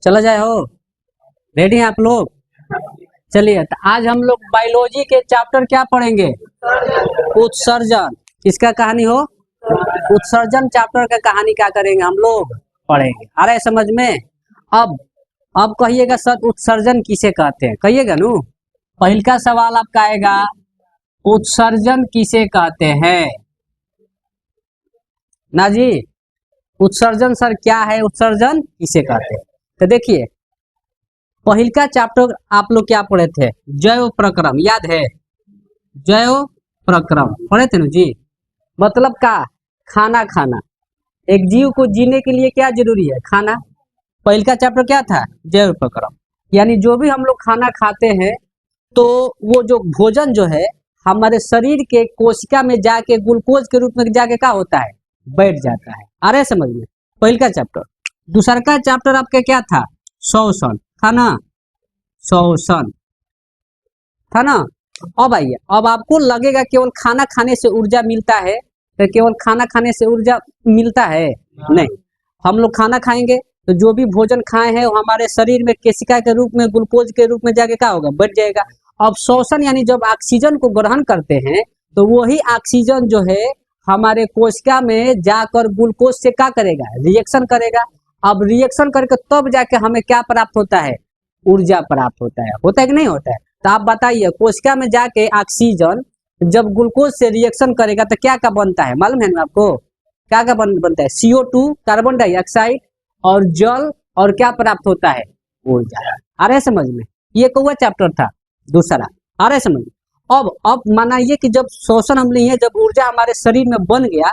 चला जाए हो, रेडी हैं आप लोग? चलिए, तो आज हम लोग बायोलॉजी के चैप्टर क्या पढ़ेंगे? उत्सर्जन। किसका कहानी हो? उत्सर्जन चैप्टर का कहानी क्या करेंगे हम लोग? पढ़ेंगे। आ रहा है समझ में? अब अब कहिएगा सर, उत्सर्जन किसे कहते हैं? कहिएगा नु। पहल का सवाल आपका आएगा, उत्सर्जन किसे कहते हैं? ना जी, उत्सर्जन सर क्या है? उत्सर्जन किसे कहते हैं? तो देखिए, पहल का चैप्टर आप लोग क्या पढ़े थे? जैव प्रक्रम, याद है? जैव प्रक्रम पढ़े थे ना जी। मतलब का खाना खाना, एक जीव को जीने के लिए क्या जरूरी है? खाना। पहल का चैप्टर क्या था? जैव प्रक्रम। यानी जो भी हम लोग खाना खाते हैं तो वो जो भोजन जो है हमारे शरीर के कोशिका में जाके ग्लूकोज के रूप में जाके क्या होता है? बैठ जाता है। आ रहा है समझ में? पहल का चैप्टर। दूसरा का चैप्टर आपका क्या था? श्वसन था ना? श्वसन था ना? अब आइए, अब आपको लगेगा केवल खाना खाने से ऊर्जा मिलता है, तो केवल खाना खाने से ऊर्जा मिलता है? नहीं। हम लोग खाना खाएंगे तो जो भी भोजन खाए हैं वो हमारे शरीर में केशिका के रूप में ग्लूकोज के रूप में जाके क्या होगा? बढ़ जाएगा। अब श्वसन यानी जब ऑक्सीजन को ग्रहण करते हैं तो वही ऑक्सीजन जो है हमारे कोशिका में जाकर ग्लूकोज से क्या करेगा? रिएक्शन करेगा। अब रिएक्शन करके तब जाके हमें क्या प्राप्त होता है? ऊर्जा प्राप्त होता है कि नहीं होता है? तो आप बताइए, कोशिका में जाके ऑक्सीजन जब ग्लूकोज से रिएक्शन करेगा तो क्या क्या बनता है? मालूम है ना आपको? क्या क्या बनता है? CO2 कार्बन डाइऑक्साइड और जल, और क्या प्राप्त होता है? ऊर्जा। आ रहा है समझ में? ये कौन चैप्टर था? दूसरा। आ रहा है समझ में? अब मानिए कि जब श्वसन हम लिए, जब ऊर्जा हमारे शरीर में बन गया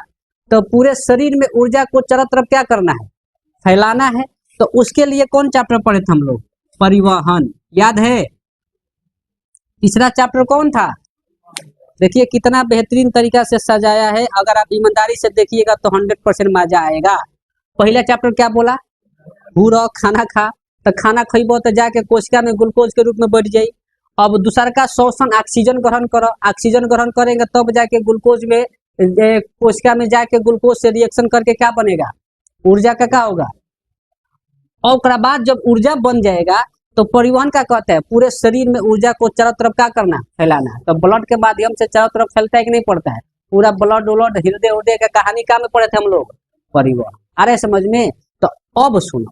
तो पूरे शरीर में ऊर्जा को चारों तरफ क्या करना है? फैलाना है। तो उसके लिए कौन चैप्टर पढ़े थे हम लोग? परिवहन, याद है? तीसरा चैप्टर कौन था? देखिए कितना बेहतरीन तरीका से सजाया है। अगर आप ईमानदारी से देखिएगा तो 100% मजा आएगा। पहला चैप्टर क्या बोला? भू रह खाना खा, तो खाना खइबो तो जाके कोशिका में ग्लूकोज के रूप में बढ़ जाई। अब दूसरा का श्वसन, ऑक्सीजन ग्रहण करो, ऑक्सीजन ग्रहण करेंगे तब जाके ग्लूकोज में कोशिका में जाके ग्लूकोज से रिएक्शन करके क्या बनेगा? ऊर्जा का क्या होगा? और उसके बाद जब ऊर्जा बन जाएगा तो परिवहन का कहते हैं पूरे शरीर में ऊर्जा को चारों तरफ क्या करना? फैलाना। तो ब्लड के माध्यम से चारों तरफ फैलता है कि नहीं पड़ता है? पूरा ब्लड उलड हृदय उदय का कहानी क्या में पढ़े थे हम लोग? परिवहन। आ रहे समझ में? तो अब सुनो,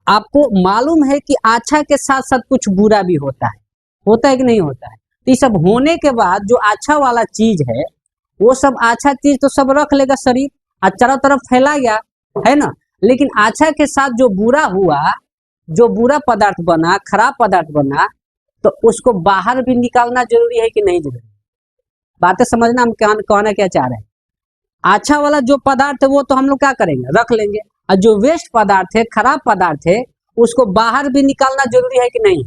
आपको मालूम है कि अच्छा के साथ साथ कुछ बुरा भी होता है कि नहीं होता है? तो ये सब होने के बाद जो अच्छा वाला चीज है वो सब अच्छा चीज तो सब रख लेगा शरीर और चारों तरफ फैला गया, है ना? लेकिन अच्छा के साथ जो बुरा हुआ, जो बुरा पदार्थ बना, खराब पदार्थ बना, तो उसको बाहर भी निकालना जरूरी है कि नहीं जरूरी? बातें समझना, हम कहना क्या चाह रहे हैं। अच्छा वाला जो पदार्थ है वो तो हम लोग क्या करेंगे? रख लेंगे। और जो वेस्ट पदार्थ है, खराब पदार्थ है, उसको बाहर भी निकालना जरूरी है कि नहीं?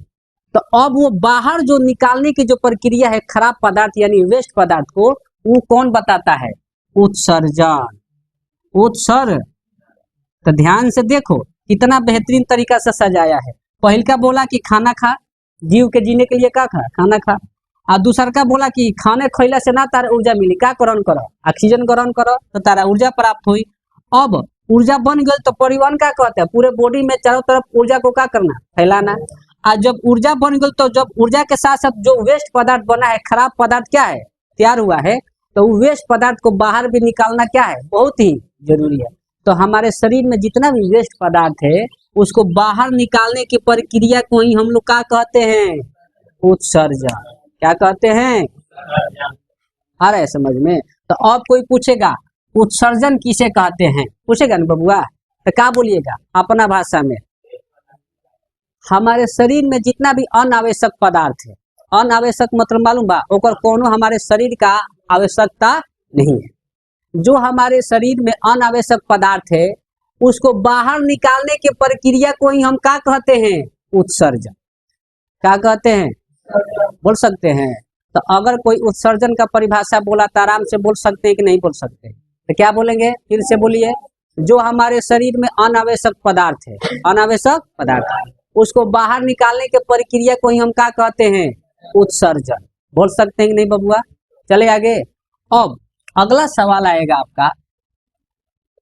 तो अब वो बाहर जो निकालने की जो प्रक्रिया है खराब पदार्थ यानी वेस्ट पदार्थ को, वो कौन बताता है? उत्सर्जन। उत्सर्जन। तो ध्यान से देखो कितना बेहतरीन तरीका से सजाया है। पहल का बोला कि खाना खा, जीव के जीने के लिए क्या खा? खाना खा। और दूसर का बोला कि खाने खैला से ना तारा ऊर्जा मिली, क्या ग्रहण करो? ऑक्सीजन ग्रहण करो तो तारा ऊर्जा प्राप्त हुई। अब ऊर्जा बन गई तो परिवहन क्या कहते हैं? पूरे बॉडी में चारों तरफ ऊर्जा को क्या करना? फैलाना। और जब ऊर्जा बन गई तो जब ऊर्जा के साथ साथ जो वेस्ट पदार्थ बना है, खराब पदार्थ क्या है? तैयार हुआ है, तो वेस्ट पदार्थ को बाहर भी निकालना क्या है? बहुत ही जरूरी है। तो हमारे शरीर में जितना भी वेस्ट पदार्थ है उसको बाहर निकालने की प्रक्रिया को ही हम लोग क्या कहते हैं? उत्सर्जन। क्या कहते हैं? आ रहा है समझ में? तो अब कोई पूछेगा उत्सर्जन किसे कहते हैं, पूछेगा ना बबुआ, तो क्या बोलिएगा अपना भाषा में? हमारे शरीर में जितना भी अनावश्यक पदार्थ है, अनावश्यक मतलब मालूम बा? ओकर कोनो हमारे शरीर का आवश्यकता नहीं है। जो हमारे शरीर में अनावश्यक पदार्थ है उसको बाहर निकालने की प्रक्रिया को ही हम क्या कहते हैं? उत्सर्जन। क्या कहते हैं? बोल सकते हैं? तो अगर कोई उत्सर्जन का परिभाषा बोला तो आराम से बोल सकते हैं कि नहीं बोल सकते? तो क्या बोलेंगे? फिर से बोलिए। जो हमारे शरीर में अनावश्यक पदार्थ है, अनावश्यक पदार्थ, उसको बाहर निकालने की प्रक्रिया को ही हम क्या कहते हैं? उत्सर्जन। बोल सकते हैं कि नहीं बबुआ? चले आगे। अब अगला सवाल आएगा आपका,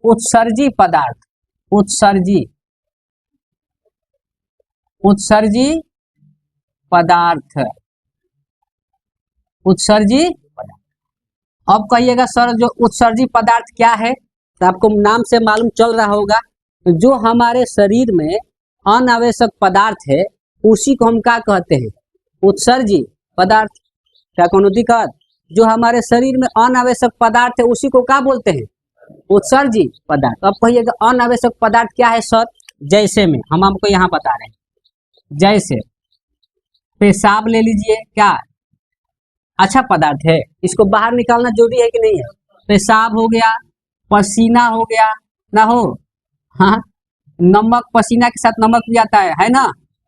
उत्सर्जी पदार्थ। उत्सर्जी उत्सर्जी पदार्थ, उत्सर्जी पदार्थ। अब कहिएगा सर जो उत्सर्जी पदार्थ क्या है, तो आपको नाम से मालूम चल रहा होगा, जो हमारे शरीर में अनावश्यक पदार्थ है उसी को हम क्या कहते हैं, उत्सर्जी पदार्थ। क्या कोनो दिक्कत, जो हमारे शरीर में अनावश्यक पदार्थ है उसी को क्या बोलते हैं, उत्सर्जी पदार्थ। अब कहिएगा अनावश्यक पदार्थ क्या है सर, जैसे में हम आपको यहाँ बता रहे हैं, जैसे पेशाब ले लीजिए, क्या अच्छा पदार्थ है, इसको बाहर निकालना जरूरी है कि नहीं है, पेशाब हो गया, पसीना हो गया ना हो, हाँ नमक, पसीना के साथ नमक भी आता है ना,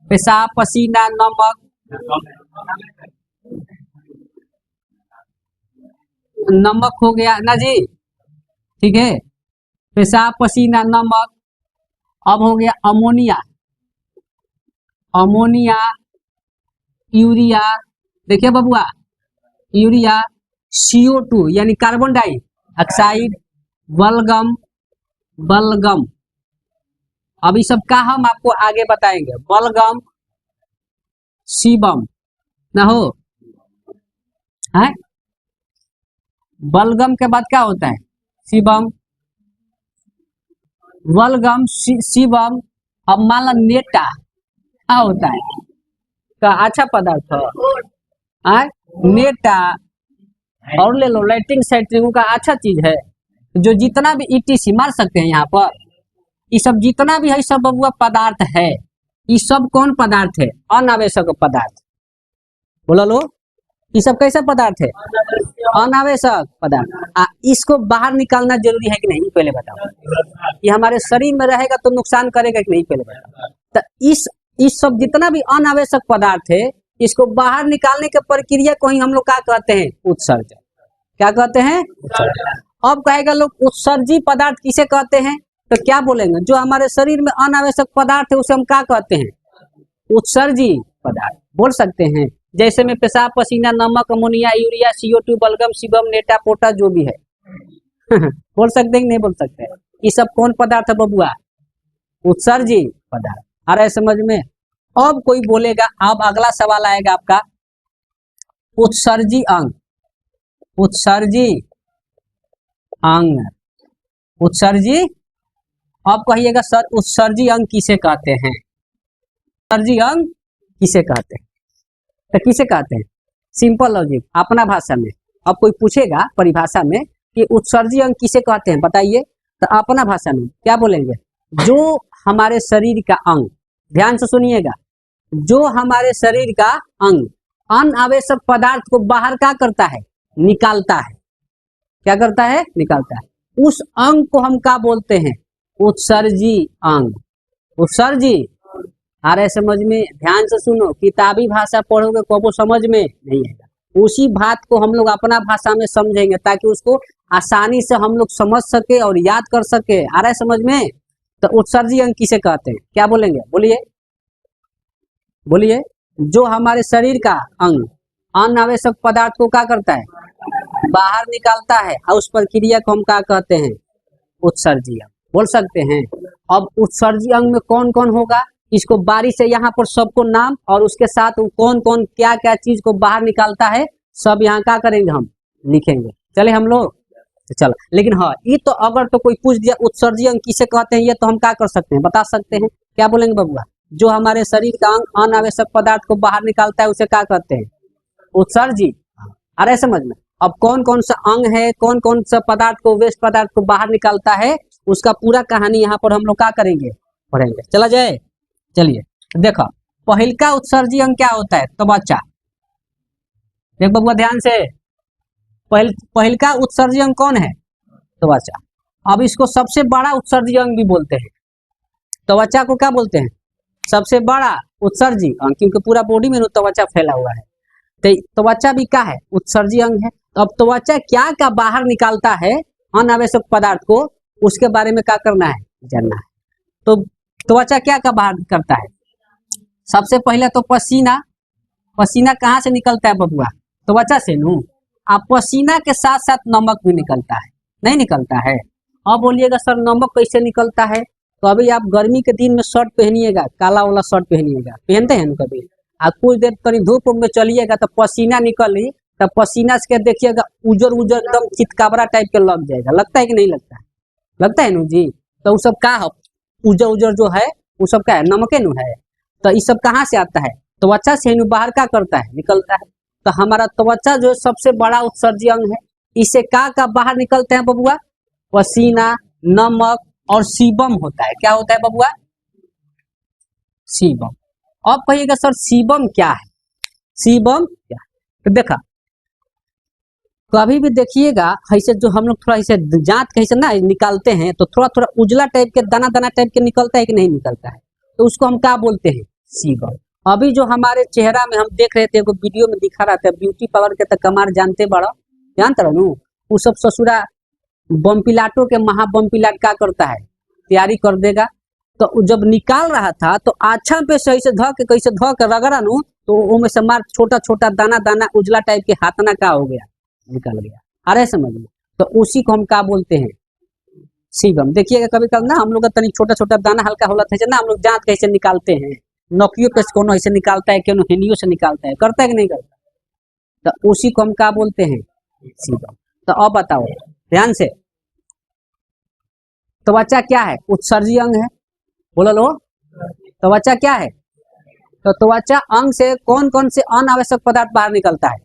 पेशाब पसीना नमक, नमक हो गया ना जी, ठीक है, पेशाब पसीना नमक। अब हो गया अमोनिया, अमोनिया, यूरिया, देखिए बबुआ, यूरिया, CO2 यानी कार्बन डाइऑक्साइड, बलगम, बलगम। अब ये सब का हम आपको आगे बताएंगे, बलगम, सीबम ना हो, है बलगम के बाद क्या होता है, सीबम, बलगम, सीबम। अब मान लो नेटा क्या होता है, का अच्छा पदार्थ है, नेटा, और ले लो लाइटिंग साइट्रिंग का अच्छा चीज है, जो जितना भी ETC मार सकते हैं यहाँ पर, ये सब जितना भी है सब बबुआ पदार्थ है, ये सब कौन पदार्थ है, अनावश्यक पदार्थ। बोला लो, ये सब कैसा पदार्थ है, अनावश्यक पदार्थ। इसको बाहर निकालना जरूरी है कि नहीं, पहले बताओ, ये हमारे शरीर में रहेगा तो नुकसान करेगा कि नहीं, पहले बताओ। तो इस सब जितना भी अनावश्यक पदार्थ है, इसको बाहर निकालने की प्रक्रिया को ही हम लोग क्या कहते हैं, उत्सर्जन। क्या कहते हैं, उत्सर्जन। अब कहेगा लोग उत्सर्जी पदार्थ किसे कहते हैं, तो क्या बोलेंगे, जो हमारे शरीर में अनावश्यक पदार्थ है उसे हम क्या कहते हैं, उत्सर्जी पदार्थ बोल सकते हैं। जैसे में पेशाब पसीना नमक अमोनिया यूरिया CO2 बलगम सीबम नेटा पोटा जो भी है बोल सकते हैं कि नहीं बोल सकते, ये सब कौन पदार्थ है बबुआ, उत्सर्जी पदार्थ। आ रहा है समझ में। अब कोई बोलेगा, अब अगला सवाल आएगा आपका, उत्सर्जी अंग, उत्सर्जी अंग, उत्सर्जी। अब कहिएगा सर उत्सर्जी अंग किसे कहते हैं, उत्सर्जी अंग किसे कहते हैं, तो किसे कहते हैं, सिंपल लॉजिक अपना भाषा में। अब कोई पूछेगा परिभाषा में कि उत्सर्जी अंग किसे कहते हैं बताइए, तो अपना भाषा में क्या बोलेंगे, जो हमारे शरीर का अंग, ध्यान से सुनिएगा, जो हमारे शरीर का अंग अनावश्यक पदार्थ को बाहर क्या करता है, निकालता है। क्या करता है, निकालता है। उस अंग को हम क्या बोलते हैं, उत्सर्जी अंग। उत्सर्जी आ रहे समझ में, ध्यान से सुनो, किताबी भाषा पढ़ोगे को वो समझ में नहीं आएगा, उसी बात को हम लोग अपना भाषा में समझेंगे ताकि उसको आसानी से हम लोग समझ सके और याद कर सके। आ रहा है समझ में। तो उत्सर्जी अंग किसे कहते हैं, क्या बोलेंगे, बोलिए बोलिए, जो हमारे शरीर का अंग अनावश्यक पदार्थ को क्या करता है, बाहर निकालता है, और उस प्रक्रिया को हम क्या कहते हैं, उत्सर्जी अंग बोल सकते हैं। अब उत्सर्जी अंग में कौन कौन होगा, इसको बारी से यहाँ पर सबको नाम और उसके साथ कौन कौन क्या क्या चीज को बाहर निकालता है सब यहाँ क्या करेंगे, हम लिखेंगे। चले हम लोग, तो चलो। लेकिन हाँ, ये तो अगर तो कोई पूछ दिया उत्सर्जी अंग किसे कहते हैं, ये तो हम क्या कर सकते हैं, बता सकते हैं। क्या बोलेंगे बबुआ, जो हमारे शरीर का अंग अनावश्यक पदार्थ को बाहर निकालता है उसे क्या कहते हैं, उत्सर्जी। अरे समझ में। अब कौन कौन सा अंग है, कौन कौन सा पदार्थ को, वेस्ट पदार्थ को बाहर निकालता है, उसका पूरा कहानी यहाँ पर हम लोग क्या करेंगे, पढ़ेंगे। चला जाए, चलिए देखो, पहिलका उत्सर्जी अंग क्या होता है, त्वचा। देख बबुआ ध्यान से, पहिलका उत्सर्जी अंग कौन है, त्वचा। अब इसको सबसे बड़ा उत्सर्जी अंग भी बोलते हैं। त्वचा को क्या बोलते हैं, सबसे बड़ा उत्सर्जी अंग, क्योंकि पूरा बॉडी में त्वचा फैला हुआ है। तो त्वचा भी क्या है, उत्सर्जी अंग है। तो अब त्वचा क्या क्या बाहर निकालता है अनावश्यक पदार्थ को, उसके बारे में क्या करना है, जानना है। तो त्वचा क्या क्या बाहर करता है, सबसे पहले तो पसीना। पसीना कहाँ से निकलता है बबुआ, त्वचा से नू। अब पसीना के साथ साथ नमक भी निकलता है, नहीं निकलता है। अब बोलिएगा सर नमक कैसे निकलता है, तो अभी आप गर्मी के दिन में शर्ट पहनिएगा, काला वाला शर्ट पहनिएगा, पहनते हैं ना कभी, आप कुछ देर कहीं धूप में चलिएगा तो पसीना निकली, तब पसीना से देखिएगा उजर उजर एकदम चितकाबरा टाइप के लग जाएगा, लगता है कि नहीं लगता है? लगता है नु जी। तो वो सब का है, उजर उजर जो है वो सब का है, नमके नु है। तो ये सब कहाँ से आता है? त्वचा से नु बाहर का करता है, निकलता है। तो हमारा त्वचा जो सबसे बड़ा उत्सर्जी अंग है, इससे का बाहर निकलते हैं बबुआ? पसीना, नमक और सीबम होता है। क्या होता है बबुआ? सीबम। अब कहिएगा सर सीबम क्या है? सीबम क्या है? तो देखा, कभी भी देखिएगा ऐसे जो हम लोग थोड़ा ऐसे जांच कैसे ना निकालते हैं तो थोड़ा थोड़ा उजला टाइप के दाना दाना टाइप के निकलता है कि नहीं निकलता है, तो उसको हम क्या बोलते हैं? सीबम। अभी जो हमारे चेहरा में हम देख रहे थे, एगो वीडियो में दिखा रहा था, ब्यूटी पार्लर के तक कमार जानते बड़ा, जानते रहो वो सब ससुरा बम्पिलाटो के महा बम्पिलाट क्या करता है, तैयारी कर देगा। तो जब निकाल रहा था तो अच्छा पे सही से ध के कैसे ध के रगड़ा नु, तो वो में से मार छोटा छोटा दाना दाना उजला टाइप के हाथना का हो गया, निकल गया। अरे समझ में, तो उसी को हम क्या बोलते हैं? सीबम। देखिएगा कभी कभी ना हम लोग का तनी छोटा छोटा दाना हल्का होला था ना, हम लोग जांच कैसे निकालते हैं, नोकियो पे कोनो ऐसे निकालता है, कोनो हेनियो से निकालता है, करता है कि नहीं करता? तो उसी को हम क्या बोलते हैं? सीबम। तो अब बताओ ध्यान से, त्वचा क्या है? उत्सर्जी अंग है, बोलो लो। त्वचा क्या है? तो त्वचा अंग से कौन कौन से अनावश्यक पदार्थ बाहर निकलता है?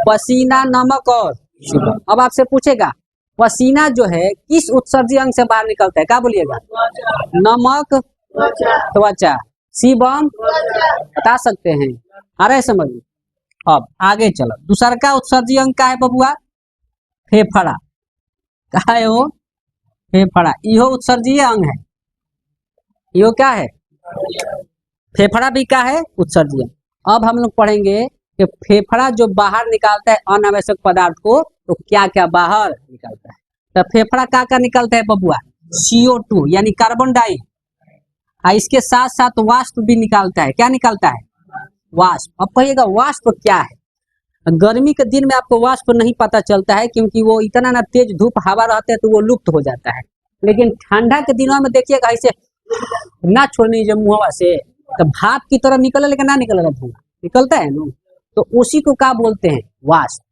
पसीना, नमक और सीबम। अब आपसे पूछेगा पसीना जो है किस उत्सर्जी अंग से बाहर निकलता है? क्या बोलिएगा? नमक, त्वचा, सीबम, बता सकते हैं। अरे समझ। अब आगे चलो, दूसरा का उत्सर्जी अंग का है बबुआ? फेफड़ा। क्या है वो? फेफड़ा। यो उत्सर्जीय अंग है, यो क्या है? फेफड़ा भी क्या है? उत्सर्जीय। अब हम लोग पढ़ेंगे कि फेफड़ा जो बाहर निकालता है अनावश्यक पदार्थ को, तो क्या क्या बाहर निकलता है? तो फेफड़ा क्या निकलता है बबुआ? CO2 यानी कार्बन डाई, इसके साथ साथ वाष्प भी निकालता है। क्या निकालता है? वाष्प। अब कहिएगा वाष्प क्या है? गर्मी के दिन में आपको वाष्प नहीं पता चलता है, क्योंकि वो इतना ना तेज धूप हवा रहते हैं तो वो लुप्त हो जाता है। लेकिन ठंडा के दिनों में देखिएगा ऐसे ना छोड़नी जब मुहवा से, तो भाप की तरह निकले, लेकिन ना निकलेगा, धुआं निकलता है ना, तो उसी को क्या बोलते हैं? वाष्प।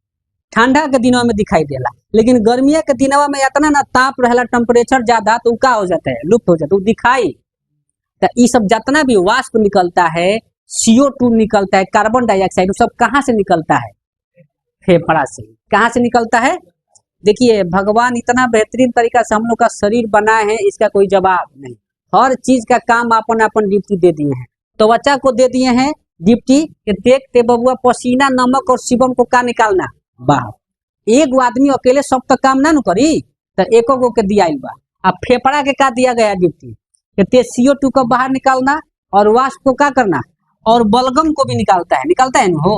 ठंडा के दिनों में दिखाई देला, लेकिन गर्मिया के दिनवा में इतना ना ताप रहेला, टेम्परेचर ज्यादा, तो क्या हो जाता है? लुप्त हो जाता है, दिखाई। तो ये सब जितना भी वाष्प निकलता है, CO2 निकलता है, कार्बन डाइऑक्साइड, सब कहाँ से निकलता है? फेफड़ा से। कहाँ से निकलता है? देखिए भगवान इतना बेहतरीन तरीका से हम लोग का शरीर बनाए हैं, इसका कोई जवाब नहीं। हर चीज का काम अपन अपन ड्यूटी दे दिए हैं। त्वचा को दे दिए हैं ड्यूटी कि देखते बबुआ पसीना, नमक और सीबम को का निकालना बाहर। एक आदमी अकेले सब तक काम ना करी, तो एको गो के दिया बा। अब फेफड़ा के का दिया गया ड्यूटी कि CO2 को बाहर निकालना और वाष्प को का करना, और बलगम को भी निकालता है ना हो,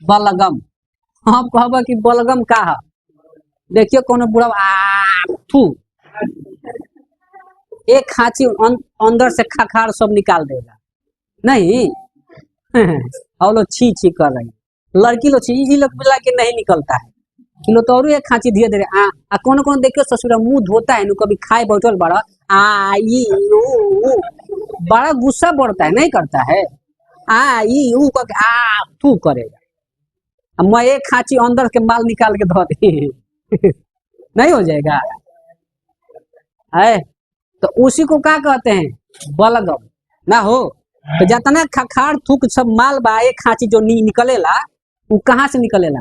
बलगम। हम कहबा कि बलगम का है? देखिए कोनो बुढ़ा थू एक खांची अंदर से खखार सब निकाल देगा, नहीं और लोग छी छी कर रही, लड़की लोग छी लोग मिला के नहीं निकलता है, किलो तो और एक खांची धीरे धीरे कौन कौन देखियो ससुरा मुंह धोता है, कभी खाए बैठल बड़ा बड़ा गुस्सा बढ़ता है, नहीं करता है, थू करेगा। मैं एक खांची अंदर के माल निकाल के धो दी नहीं हो जाएगा है? तो उसी को क्या कहते हैं? बलगम ना हो। तो जितना खखार थूक सब माल बा, एक खांची जो निकलेला, वो कहाँ से निकलेला?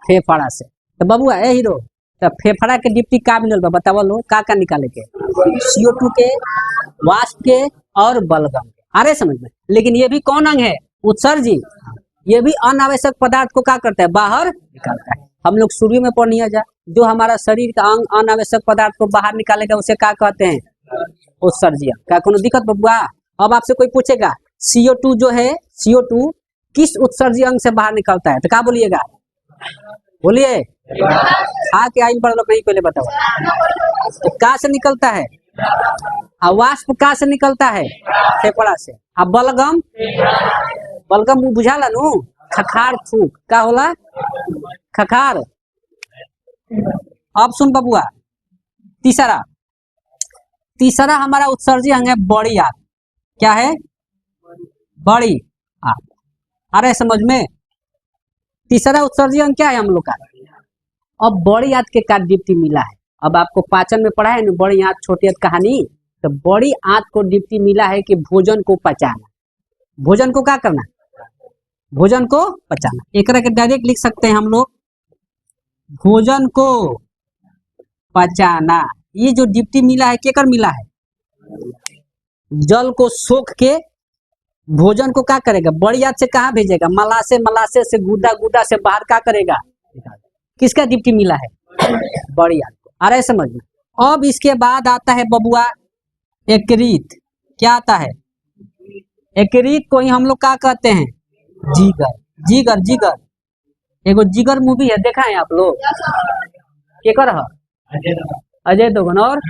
फेफड़ा से। तो बबुआ ए हीरो, तो फेफड़ा के डिप्टी का मिलल बा, बताओ लो का निकाले के? CO2 के, वाष्प के और बलगम के। अरे समझ में। लेकिन ये भी कौन अंग है? उत्सर्जी। ये भी अनावश्यक पदार्थ को क्या करता है? बाहर निकालता है। हम लोग शुरू में पढ़निया जा, जो हमारा शरीर का अंग अनावश्यक पदार्थ को बाहर निकालेगा उसे क्या कहते हैं? उत्सर्जी। क्या कोनो दिक्कत बबुआ? अब आपसे कोई पूछेगा CO2 जो है, CO2 किस उत्सर्जी अंग से बाहर निकलता है, तो क्या बोलिएगा? बोलिए। के आइन पढ़ लो, नहीं पहले बताओ। तो का से निकलता है? वाष्प का से निकलता है? फेफड़ा से। अब बलगम, बलगम बुझाला नु, खखार थूक का होला? खखार। अब सुन बबुआ, तीसरा तीसरा हमारा उत्सर्जी अंग है बड़ी आंत। क्या है? बड़ी आंत। आ रहा है समझ में? तीसरा उत्सर्जी अंग क्या है हम लोग का? अब बड़ी आंत के का दीप्ति मिला है। अब आपको पाचन में पढ़ा है ना बड़ी आंत छोटी आंत कहानी, तो बड़ी आंत को दीप्ति मिला है कि भोजन को पचाना। भोजन को क्या करना? भोजन को पचाना। एक के डायरेक्ट लिख सकते हैं हम लोग, भोजन को पचाना। ये जो दीप्ति मिला है केकर मिला है? जल को सोख के भोजन को क्या करेगा? बड़ी आंत से कहाँ भेजेगा? मलाशय, मलाशय से गुदा, गुदा से बाहर क्या करेगा? किसका दीप्ति मिला है? बड़ी आंत को। आ रहा है समझ में? अब इसके बाद आता है बबुआ यकृत। क्या आता है? यकृत को ही हम लोग क्या कहते हैं? जिगर। जिगर, जिगर एगो जिगर मूवी है, देखा है आप लोग? केकर है? अजय देवगन। और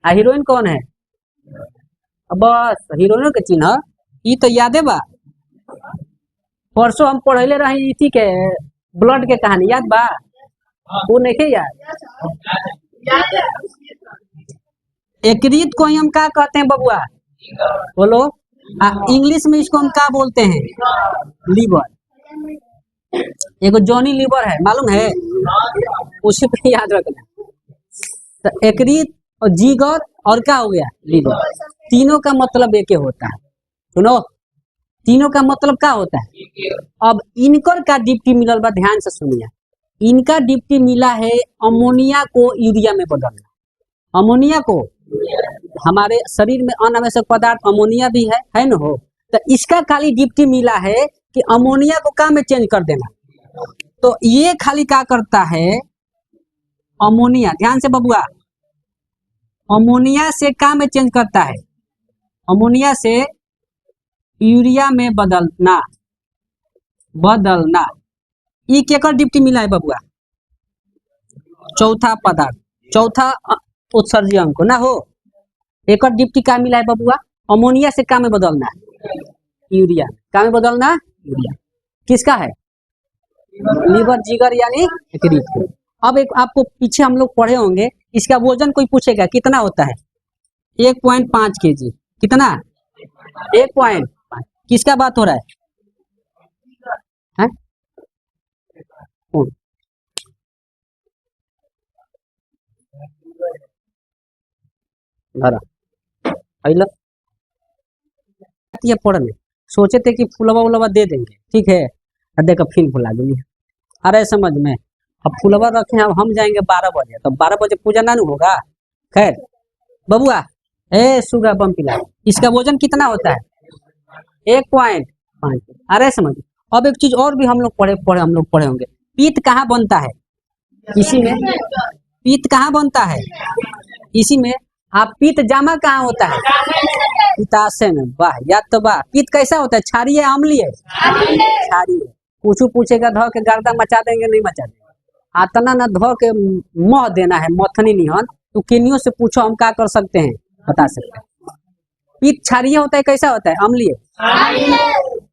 हीरोइन कौन है? बस हीरोइनों के चिन्ह ये तो याद है बा। परसों हम पढ़ले रहे इसी के ब्लड के कहानी, याद बा? वो नहीं के याद? यकृत को ही हम क्या कहते हैं बबुआ? बोलो। इंग्लिश में इसको हम क्या बोलते हैं? लीवर। एगो जॉनी लीवर है, मालूम है? उसी पे याद रखना। तो यकृत और जिगर और क्या हो गया? लीवर। तीनों का मतलब एक ही होता है। सुनो, तीनों का मतलब क्या होता है? अब इनकर का दीप्ति मिलल बा, ध्यान से सुनिए। इनका दीप्ति मिला है अमोनिया को यूरिया में बदलना। अमोनिया को, हमारे शरीर में अनावश्यक पदार्थ अमोनिया भी है ना हो, तो इसका खाली दीप्ति मिला है कि अमोनिया को क्या में चेंज कर देना। तो ये खाली क्या करता है? अमोनिया, ध्यान से बबुआ, अमोनिया से क्या में चेंज करता है? अमोनिया से यूरिया में बदलना। बदलना ये केकर दीप्ति मिला है बबुआ? चौथा पदार्थ, चौथा उत्सर्जी अंग को ना हो। एक दीप्ति का मिला है बबुआ? अमोनिया से क्या में बदलना? यूरिया। क्या में बदलना? यूरिया। किसका है? लीवर, जिगर यानी यकृत। अब एक आपको पीछे हम लोग पढ़े होंगे, इसका वजन कोई पूछेगा कितना होता है? 1.5 kg। कितना? 1.5। किसका बात हो रहा है? ये पढ़ने सोचे थे कि फुलवा उलवा दे देंगे, ठीक है, देखो फिर भुला दूंगी। अरे समझ में? अब फुलवा रखे हैं, अब हम जाएंगे 12 बजे, तो 12 बजे पूजा ना होगा। खैर बबुआ, सुगा बम पिला। इसका वजन कितना होता है? 1.5। अरे समझ। अब एक चीज और भी हम लोग पढ़े होंगे, पीत कहाँ बनता है? इसी में। पीत कहाँ बनता है? इसी में। आप पीत जामा कहाँ होता है? पिताशय में। वाह, याद तो वाह। पीत कैसा होता है? क्षारीय है अम्लीय? क्षारीय। कुछ पूछेगा धो के गर्दा मचा देंगे, नहीं मचा देंगे। आतना ना धो के मह देना है, मथनी निहन। तो केनियों से पूछो, हम क्या कर सकते हैं, बता सकते हैं। पीत क्षारीय होता है, कैसा होता है? अम्लीय।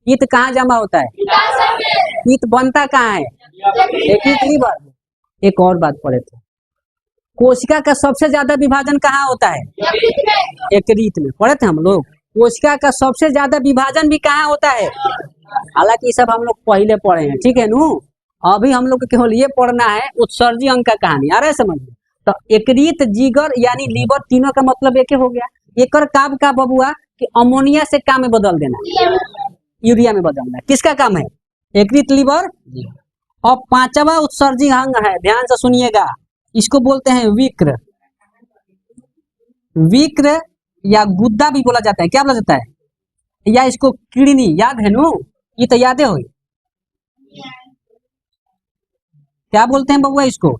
पीत कहाँ जमा होता है? पीत बनता कहाँ है? लीवर। एक और बात पढ़े थे, कोशिका का सबसे ज्यादा विभाजन कहाँ होता है? यकृत में। पढ़े थे हम लोग, कोशिका का सबसे ज्यादा विभाजन भी कहाँ होता है? हालांकि ये सब हम लोग पहले पढ़े हैं, ठीक है नू। अभी हम लोग केवल ये पढ़ना है उत्सर्जी अंग का कहानी। आ रहा है समझ में? तो यकृत, जिगर यानी लीवर, तीनों का मतलब एक हो गया। एकर काम का बबुआ कि अमोनिया से काम में बदल देना, यूरिया में बदलना। किसका काम है? यकृत, लीवर। और पांचवा उत्सर्जी अंग है, ध्यान से सुनिएगा, इसको बोलते हैं विक्र। विक्र या गुद्दा भी बोला जाता है। क्या बोला जाता है? या इसको किडनी, याद है नु? ये तो यादें हुई। क्या बोलते हैं बबुआ इसको?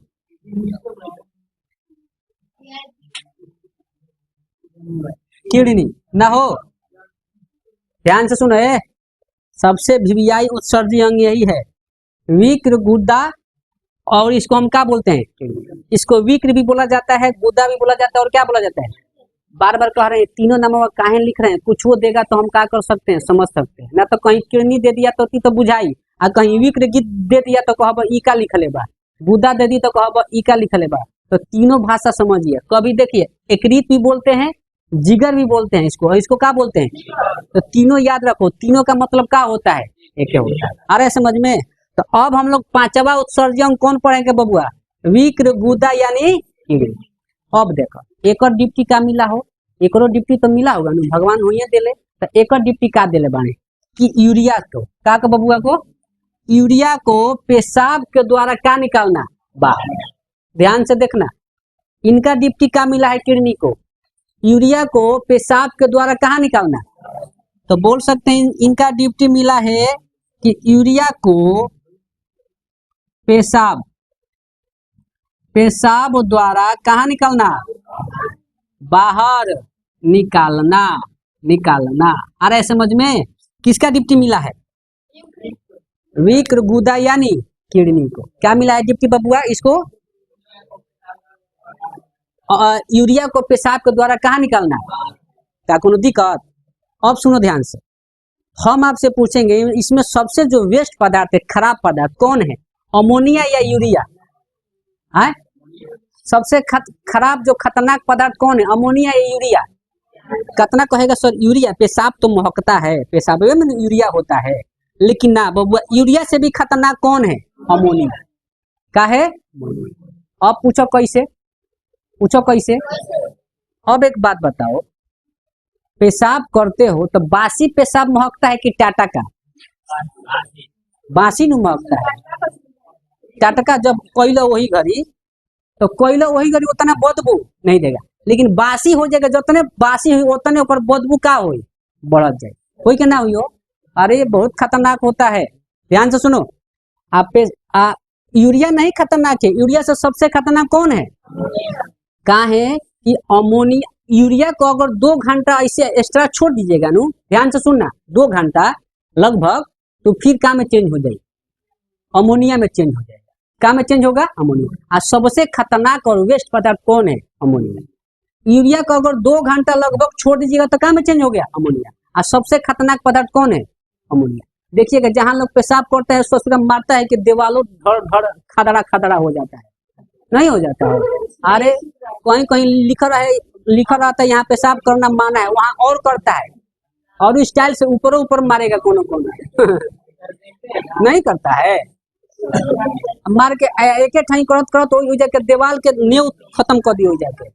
किडनी ना हो। ध्यान से सुनो, सबसे भिवियाई उत्सर्जी अंग यही है, विक्र, गुद्दा। और इसको हम क्या बोलते हैं? इसको विक्र भी बोला जाता है, गुद्दा भी बोला जाता है, और क्या बोला जाता है? बार बार कह रहे हैं तीनों नामों काहे लिख रहे हैं? कुछ वो देगा तो हम क्या कर सकते हैं, समझ सकते हैं ना। तो कहीं किडनी दे दिया तो बुझाई, और कहीं विक्र दे दिया तो कहब ई का लिख ले बा, गुद्दा दे दी तो कहब ई का लिख ले बा, तो तीनों भाषा समझिए। कभी देखिए एकरीत भी बोलते हैं, जिगर भी बोलते हैं इसको, और इसको क्या बोलते हैं? तो तीनों याद रखो, तीनों का मतलब क्या होता है? एक होता है। आ रहे समझ में? तो अब हम लोग पांचवा उत्सर्जन कौन पढ़ेंगे बबुआ? विक्र गुदा यानी कीड़ी। अब देखो एक और डिप्टी का मिला हो, एक और डिप्टी तो मिला होगा ना, भगवान हुई दिले। तो एक और डिप्टी का दिले बाने कि यूरिया को का बबुआ को, यूरिया को पेशाब के द्वारा क्या निकालना बाहर। ध्यान से देखना, इनका डिप्टी का मिला है किडनी को, यूरिया को पेशाब के द्वारा कहाँ निकालना। तो बोल सकते हैं इनका डिप्टी मिला है कि यूरिया को पेशाब द्वारा कहाँ निकालना, बाहर निकालना। आ रहा है समझ में? किसका डिप्टी मिला है? विक्र गुदा यानी किडनी को क्या मिला है डिप्टी बबुआ? इसको यूरिया को पेशाब के द्वारा कहाँ निकालना। क्या कोनो दिक्कत? अब सुनो ध्यान से, हम आपसे पूछेंगे इसमें सबसे जो वेस्ट पदार्थ है, खराब पदार्थ कौन है, अमोनिया या यूरिया? है सबसे खराब जो खतरनाक पदार्थ कौन है, अमोनिया या यूरिया? कितना कहेगा सर यूरिया, पेशाब तो महकता है, पेशाब में यूरिया होता है, लेकिन ना बबुआ, यूरिया से भी खतरनाक कौन है? अमोनिया का है। अब पूछो कैसे, अब एक बात बताओ, पेशाब करते हो तो बासी पेशाब महकता है कि टाटा का? बासी नु महकता है। टाटा का जब कोयला वही घड़ी, तो कोयला वही घड़ी उतना बदबू नहीं देगा, लेकिन बासी हो जाएगा, जितने बासी हुई उतने ऊपर बदबू का हो बढ़ जाए, कोई के ना हुई हो। अरे बहुत खतरनाक होता है। ध्यान से सुनो, आप यूरिया नहीं खतरनाक है, यूरिया से सबसे खतरनाक कौन है? कहा है कि अमोनिया। यूरिया को अगर 2 घंटा ऐसे एक्स्ट्रा छोड़ दीजिएगा नु, ध्यान से सुनना, 2 घंटा लगभग, तो फिर काम में चेंज हो जाएगी, अमोनिया में चेंज हो जाएगा। क्या में चेंज होगा? अमोनिया। और सबसे खतरनाक और वेस्ट पदार्थ कौन है? अमोनिया। यूरिया को अगर 2 घंटा लगभग छोड़ दीजिएगा तो क्या में चेंज हो गया? अमोनिया। और सबसे खतरनाक पदार्थ कौन है? अमोनिया। देखिएगा जहां लोग पेशाब करते हैं सोचकर मारता है कि दीवालों धड़ खदड़ा हो जाता है, नहीं हो जाता है। अरे कहीं लिखा रहता है यहाँ पेशाब करना माना है, वहां और करता है, और स्टाइल से ऊपर मारेगा कोनो नहीं करता है, मार के एक ठाई करत हो जाके दीवाल के नींव खत्म कर दियो जाके।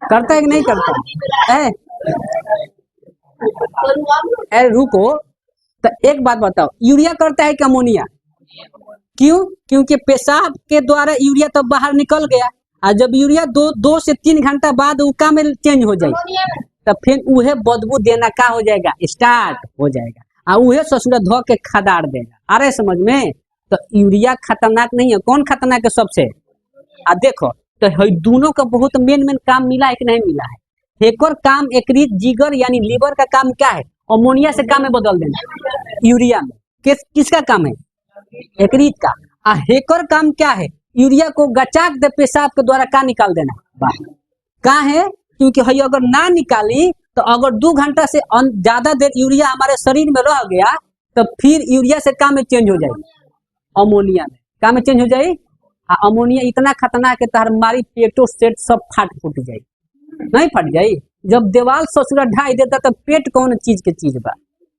करता है कि नहीं करता है? रुको, तो एक बात बताओ, यूरिया करता है कि अमोनिया? क्यों? क्योंकि पेशाब के द्वारा यूरिया तो बाहर निकल गया, और जब यूरिया 2 से 3 घंटा बाद उका में चेंज हो जाए, तो फिर उहे बदबू देना का हो जाएगा, स्टार्ट हो जाएगा, और उहे ससुरा धो के खदाड़ देगा। अरे समझ में? तो यूरिया खतरनाक नहीं है, कौन खतरनाक है सबसे? देखो तो दोनों का बहुत मेन काम मिला है कि नहीं मिला है? हेकर काम एकरीत जिगर यानी लीवर का काम क्या है? अमोनिया से काम में बदल देना यूरिया में। किसका काम है? एकरीत का। हेकर काम क्या है? यूरिया को गचाक दे पेशाब के द्वारा का निकाल देना बाहर। कहाँ है? क्योंकि हई अगर ना निकाली तो अगर 2 घंटा से ज्यादा देर यूरिया हमारे शरीर में रह गया तो फिर यूरिया से काम में चेंज हो जाएगी, अमोनिया में काम में चेंज हो जाए। अमोनिया इतना खतरनाक है तार मारी पेटो सेट सब फूट जाए, नहीं फट जाए। जब दीवाल ससुरा ढाई देता तो पेट कौन चीज के चीज बा,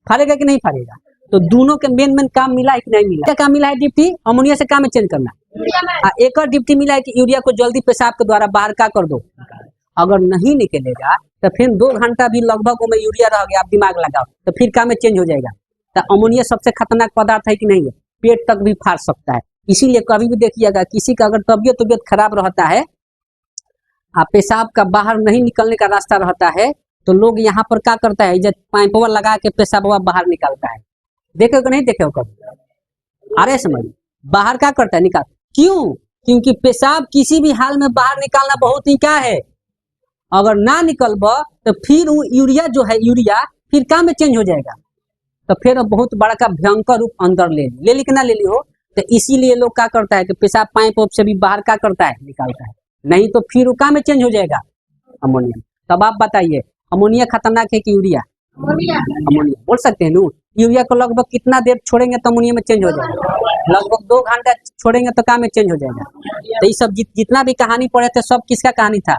फाड़ेगा कि नहीं फाड़ेगा? तो दोनों के मेन काम मिला है कि नहीं मिला? क्या काम मिला है? डिप्टी अमोनिया से काम में चेंज करना। एक और डिप्टी मिला है कि यूरिया को जल्दी पेशाब के द्वारा बाहर का कर दो। अगर नहीं निकलेगा तो फिर 2 घंटा भी लगभग में यूरिया रह गया, आप दिमाग लगाओ, तो फिर काम में चेंज हो जाएगा। तो अमोनिया सबसे खतरनाक पदार्थ है कि नहीं है? पेट तक भी फाड़ सकता है। इसीलिए कभी भी देखिएगा किसी का अगर तबियत खराब रहता है, पेशाब का बाहर नहीं निकलने का रास्ता रहता है, तो लोग यहाँ पर क्या करता है, जब पाइपवा लगा के पेशाबवा बाहर निकालता है। देखे हो नहीं देखे हो कभी? अरे समझ, बाहर क्या करता है? निकाल। क्यों? क्योंकि पेशाब किसी भी हाल में बाहर निकालना बहुत ही क्या है, अगर ना निकलब तो फिर यूरिया जो है, यूरिया फिर काम में चेंज हो जाएगा, तो फिर बहुत बड़ा का भयंकर रूप अंदर ले ली कि ना ले ली हो। तो इसीलिए लोग क्या करता है कि पेशाब पाइप से भी बाहर क्या करता है, निकालता है, नहीं तो फिर वो काम में चेंज हो जाएगा अमोनिया। तब आप बताइए अमोनिया खतरनाक है कि यूरिया? अमोनिया बोल सकते हैं नू। यूरिया को लगभग कितना देर छोड़ेंगे तो अमोनिया में चेंज हो जाएगा? लगभग 2 घंटा छोड़ेंगे तो काम में चेंज हो जाएगा। तो ये सब जितना भी कहानी पढ़े थे सब किसका कहानी था?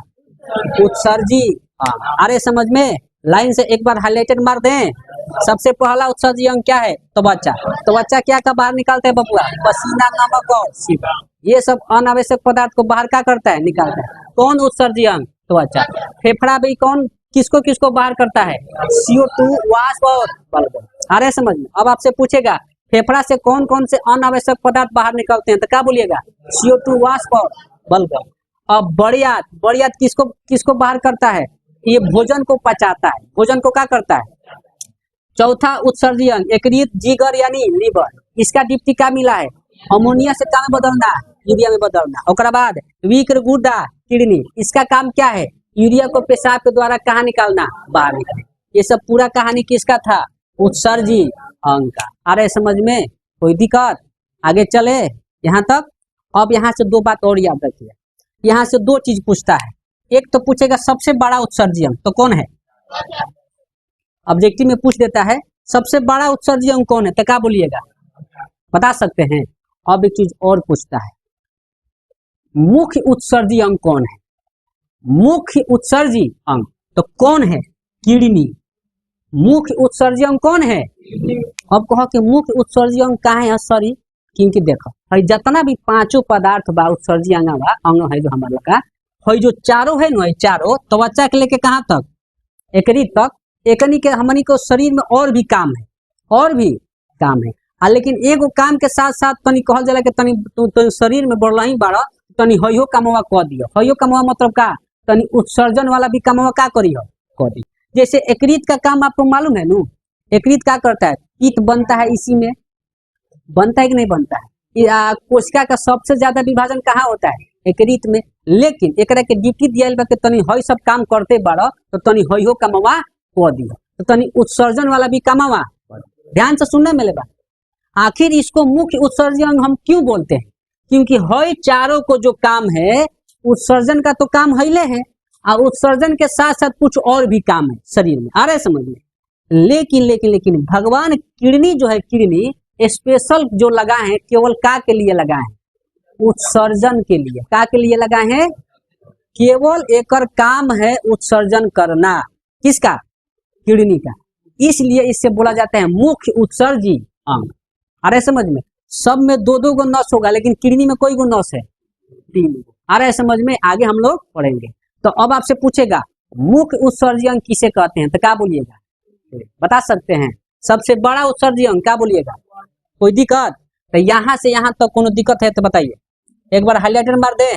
उत्सर्जी। हाँ, अरे समझ में लाइन से एक बार हाईलाइटेड मार दें। सबसे पहला उत्सर्जी अंग क्या है? त्वचा। त्वचा क्या का बाहर निकालते हैं बबुआ? पसीना, नमक और सीबम। ये सब अनावश्यक पदार्थ को बाहर क्या करता है? निकालता है। कौन उत्सर्जी अंग? त्वचा। फेफड़ा भी कौन किसको किसको बाहर करता है? CO2, वाष्प और बलगम। अरे समझ में। अब आपसे पूछेगा फेफड़ा से कौन कौन से अनावश्यक पदार्थ बाहर निकलते हैं, तो क्या बोलिएगा? CO2, वाष्प और बलगम। अब बड़ियात, बड़ियात किसको किसको बाहर करता है? ये भोजन को पचाता है। भोजन को क्या करता है? चौथा उत्सर्जी अंग यकृत, जिगर यानी लीवर। इसका डिप्टी क्या मिला है? अमोनिया से क्या में बदलना? यूरिया में बदलना। और बाद विक्र, गुर्दा, किडनी। इसका काम क्या है? यूरिया को पेशाब के द्वारा कहाँ निकालना? बाहर निकालना। ये सब पूरा कहानी किसका था? उत्सर्जी अंग का। अरे समझ में कोई दिक्कत? आगे चले यहाँ तक। अब यहाँ से 2 बात और याद रखिए। यहाँ से 2 चीज पूछता है। एक तो पूछेगा सबसे बड़ा उत्सर्जी अंग तो कौन है? ऑब्जेक्टिव में पूछ देता है सबसे बड़ा उत्सर्जी अंग कौन है, तो क्या बोलिएगा? बता सकते हैं। अब एक चीज और पूछता है, मुख्य उत्सर्जी अंग कौन है? मुख्य उत्सर्जी अंग तो कौन है? किडनी। मुख्य उत्सर्जी अंग कौन है? अब कहो कि मुख्य उत्सर्जी अंग कहाँ है? सॉरी, क्योंकि देखो जितना भी 5 पदार्थ बा उत्सर्जी अंग है जो हमारे लगा है, जो चारों है ना, चारों त्वचा के लेके कहाँ तक? यकृत तक। एकनी के हमनी को शरीर में और भी काम है, और भी काम है। लेकिन एगो काम के साथ साथ तनी कहल जाला कि तनी तो शरीर में बढ़ला ही बाड़ा, तनी हयो कामवा कह दियो। हयो कामवा मतलब का? तनी उत्सर्जन वाला भी कामवा का करी हो कह दी। जैसे यकृत का काम आपको मालूम है नू? यकृत क्या करता है? पित्त बनता है, इसी में बनता है कि नहीं बनता है? कोशिका का सबसे ज्यादा विभाजन कहाँ होता है? यकृत में। लेकिन एकरा के ड्यूटी दिया बा कि तनी हई सब काम करते बाड़ा तो तनी हयो कामवा कह दियो, तो तनी उत्सर्जन वाला भी कामवा। ध्यान से सुनने में लेबा। आखिर इसको मुख्य उत्सर्जी अंग हम क्यों बोलते हैं? क्योंकि हई चारों को जो काम है, उत्सर्जन का तो काम हईले है, और उत्सर्जन के साथ साथ कुछ और भी काम है शरीर में। आ रहे समझ में? लेकिन लेकिन लेकिन भगवान किडनी जो है, किडनी स्पेशल जो लगाए हैं, केवल का के लिए लगाए हैं? उत्सर्जन के लिए। का के लिए लगाए हैं? केवल एकर काम है उत्सर्जन करना। किसका? किडनी का। इसलिए इससे बोला जाता है मुख्य उत्सर्जी अंग। अरे समझ में? सब में 2-2 गो नस होगा, लेकिन किडनी में कोई गो नस है? 3 गो। अरे समझ में? आगे हम लोग पढ़ेंगे। तो अब आपसे पूछेगा मुख्य उत्सर्जी अंग किसे कहते हैं, तो क्या बोलिएगा? बता सकते हैं। सबसे बड़ा उत्सर्जी अंग क्या बोलिएगा? कोई दिक्कत? तो यहाँ से यहाँ तक कोनो दिक्कत है तो बताइए। एक बार हाईलाइटर मार दे।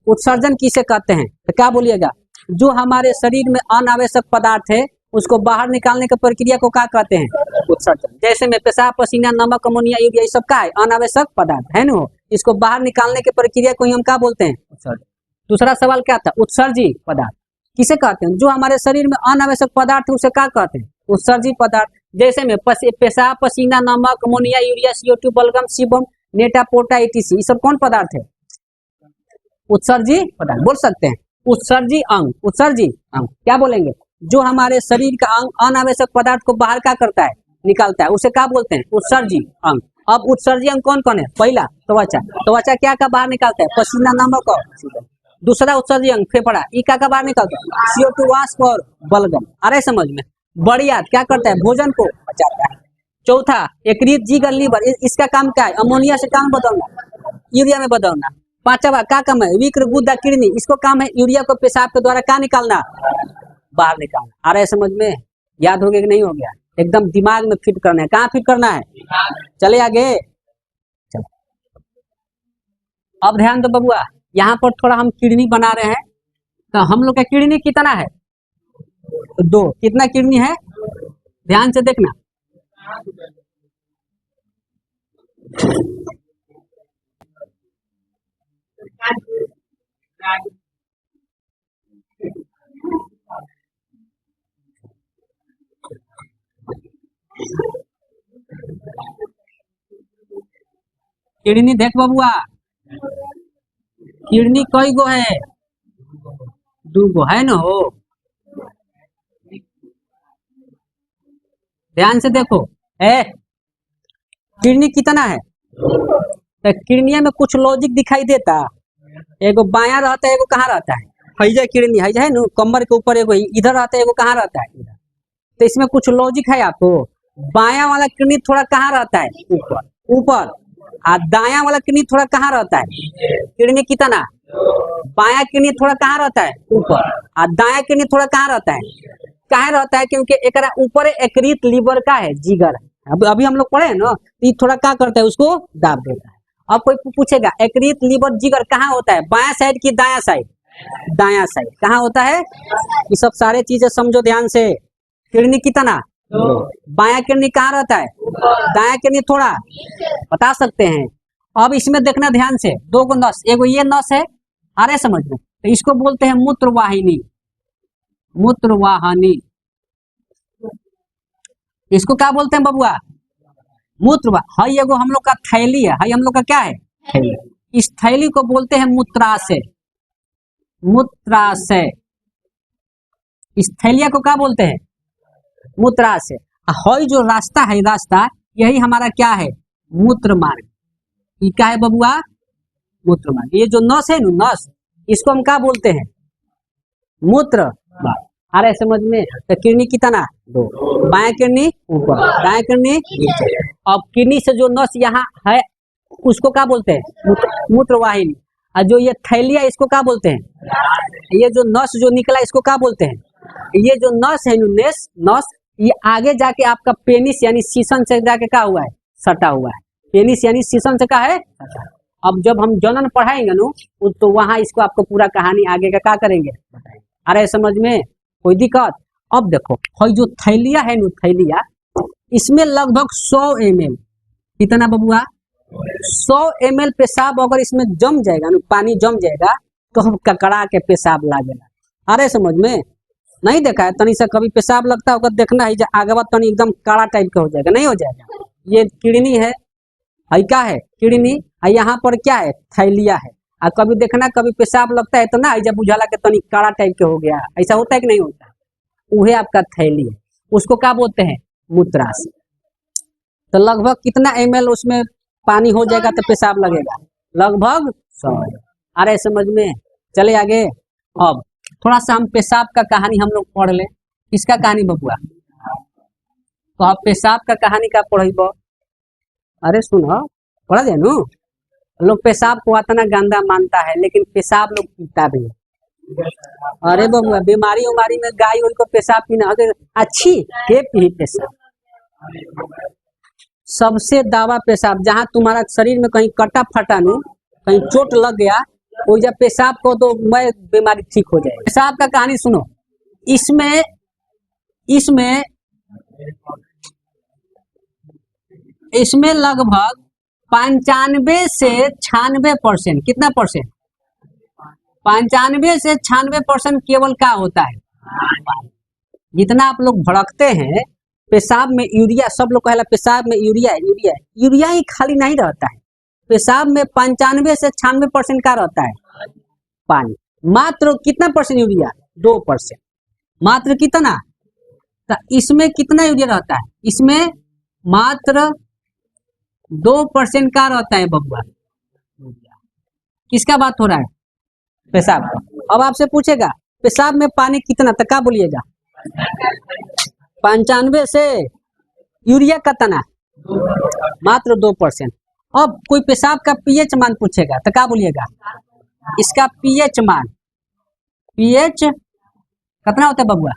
उत्सर्जन किसे कहते हैं, तो क्या बोलिएगा? जो हमारे शरीर में अनावश्यक पदार्थ है उसको बाहर निकालने की प्रक्रिया को क्या कहते हैं? उत्सर्जन। जैसे में पेशाब, पसीना, नमक, अमोनिया, यूरिया, ये सब का है? अनावश्यक पदार्थ है ना। इसको बाहर निकालने की प्रक्रिया को हम क्या बोलते हैं? उत्सर्जन। दूसरा सवाल क्या था? उत्सर्जी पदार्थ किसे कहते हैं? जो हमारे शरीर में अनावश्यक पदार्थ है उसे क्या कहते हैं? उत्सर्जी पदार्थ। जैसे में पेशाब, पसीना, नमक, अमोनिया, यूरिया, CO2, बलगम, सीबम, नेटापोटा, etc। ये सब कौन पदार्थ है? उत्सर्जी पदार्थ। बोल सकते हैं उत्सर्जी अंग। उत्सर्जी अंग क्या बोलेंगे? जो हमारे शरीर का अंग अनावश्यक पदार्थ को बाहर क्या करता है? निकालता है, उसे क्या बोलते हैं? उत्सर्जी अंग। अब उत्सर्जी अंग कौन कौन है? पहला त्वचा। त्वचा क्या का बाहर निकालता है? पसीना, नमक और सीबम। दूसरा उत्सर्जी अंग फेफड़ा, ई का बाहर निकालता है? CO2, वाष्प और बलगम। अरे समझ में? बड़ियात क्या करता है? भोजन को पचाता है। चौथा यकृत, जिगर, लीवर। इसका काम क्या है? अमोनिया से काम बदलना, यूरिया में बदलना। पांचवा क्या काम है? विक्र, गुर्दा, किडनी। इसको काम है यूरिया को पेशाब के द्वारा क्या निकालना? बाहर निकालना। आ रहा है समझ में? याद हो गया कि नहीं हो गया? एकदम दिमाग में फिट करना है। कहाँ फिट करना है? चले आगे। चलो अब ध्यान दो बबुआ, यहाँ पर थोड़ा हम किडनी बना रहे हैं। तो हम लोग का किडनी कितना है? 2। कितना किडनी है? ध्यान से देखना। किडनी देख बबुआ, किडनी कई गो है? 2 गो है ना हो। ध्यान से देखो, है। किडनी कितना है? तो किडनी में कुछ लॉजिक दिखाई देता, एगो बायां रहता है, एगो कहाँ रहता है? हैजा किडनी है ना, कमर के ऊपर एगो इधर रहता है, एगो कहाँ रहता है? इधर। तो इसमें कुछ लॉजिक है आपको। बायां वाला किडनी थोड़ा कहाँ रहता है? ऊपर ऊपर। और दायां वाला किडनी थोड़ा कहाँ रहता है? किडनी कितना? बायां किडनी थोड़ा कहाँ रहता है? ऊपर। और दायां किडनी थोड़ा कहाँ रहता है? कहाँ रहता है? क्योंकि एक ऊपर एक्रीत लीवर का है, जिगर। अभी हम लोग पढ़े हैं ना, ये थोड़ा क्या करता है, उसको दाब देता है। अब कोई पूछेगा एक्रीत लीवर जिगर कहाँ होता है, बायां साइड की दायां साइड? दायां साइड। कहाँ होता है? ये सब सारे चीजें समझो ध्यान से। किडनी कितना? बायां किडनी कहाँ रहता है? दायां किडनी थोड़ा, बता सकते हैं। अब इसमें देखना ध्यान से, दो गो नस, एगो ये नस है, आ रहे समझ में? तो इसको बोलते हैं मूत्रवाहिनी। मूत्रवाहिनी इसको क्या बोलते हैं बबुआ? मूत्र। हई एगो हम लोग का थैली है, हई हम लोग का क्या है? थैली। इस थैली को बोलते हैं मूत्राशय। मूत्राशय। इस थैलिया को क्या बोलते हैं? मूत्राशय। हई जो रास्ता है, रास्ता यही हमारा क्या है? मूत्र मार्ग। ये क्या है बबुआ? मूत्र मार्ग। ये जो नस है ना, नस, इसको हम क्या बोलते हैं? मूत्र मार्ग। अरे समझ में? तो किडनी कितना? दो। बायां किडनी ऊपर, दायां किडनी नीचे। अब किडनी से जो नस यहाँ है उसको क्या बोलते हैं? मूत्रवाहिनी। और जो ये थैलिया इसको क्या बोलते हैं? ये जो नस जो निकला इसको क्या बोलते हैं? ये जो नस है नस, ये आगे जाके आपका पेनिस यानी शीशन से जाके क्या हुआ है? सटा हुआ है। पेनिस यानी शीशन से क्या है? अब जब हम जनन पढ़ाएंगे ना, तो वहां इसको आपको पूरा कहानी आगे का क्या करेंगे? अरे समझ में? कोई दिक्कत? अब देखो, जो थैलिया है ना, थैलिया, इसमें लगभग 100 ml, कितना बबुआ? 100 ml पेशाब अगर इसमें जम जाएगा ना, पानी जम जाएगा, तो हम ककड़ा के पेशाब लागेगा। अरे समझ में? नहीं देखा है तनी से कभी पेशाब लगता होगा? देखना है, आगे बात तनी एकदम काला टाइप का हो जाएगा, नहीं हो जाएगा? ये किडनी है, क्या है? किडनी। यहाँ पर क्या है? थैलिया है। और कभी देखना, कभी पेशाब लगता है तो ना, जब बुझाला के तनी काला टाइप के हो गया, ऐसा होता है कि नहीं होता? वह आपका थैली है, उसको क्या बोलते हैं? मूत्राशय। तो लगभग कितना ml उसमें पानी हो जाएगा तो पेशाब लगेगा? लगभग 100। अरे समझ में? चले आगे। अब थोड़ा सा हम पेशाब का कहानी हम लोग पढ़ ले। किसका कहानी बबुआ? तो आप पेशाब का कहानी का पढ़ब। अरे सुनो, पढ़ा जाए नु। लोग पेशाब को इतना गंदा मानता है, लेकिन पेशाब लोग पीता भी है। अरे बबुआ, बीमारी उमारी में गाय को पेशाब पीना अगर अच्छी के पी पेशाब। सबसे दावा पेशाब, जहाँ तुम्हारा शरीर में कहीं कटा फटा नु, कहीं चोट लग गया, वो जब पेशाब को तो मैं बीमारी ठीक हो जाए। पेशाब का कहानी सुनो। इसमें इसमें इसमें लगभग 95 से 96%, कितना परसेंट? 95 से 96% केवल क्या होता है? जितना आप लोग भड़कते हैं पेशाब में यूरिया, सब लोग कहला पेशाब में यूरिया है, यूरिया है। यूरिया ही खाली नहीं रहता है, पेशाब में 95 से 96% का रहता है? पानी। मात्र कितना परसेंट यूरिया? 2%। मात्र कितना? तो इसमें कितना यूरिया रहता है? इसमें मात्र 2% का रहता है बबुआ। किसका बात हो रहा है? पेशाब का। अब आपसे पूछेगा पेशाब में पानी कितना, तो क्या बोलिएगा? 95 से यूरिया कितना? मात्र 2%। अब कोई पेशाब का पीएच मान पूछेगा तो क्या बोलिएगा? इसका पीएच मान, पीएच कितना होता है बबुआ?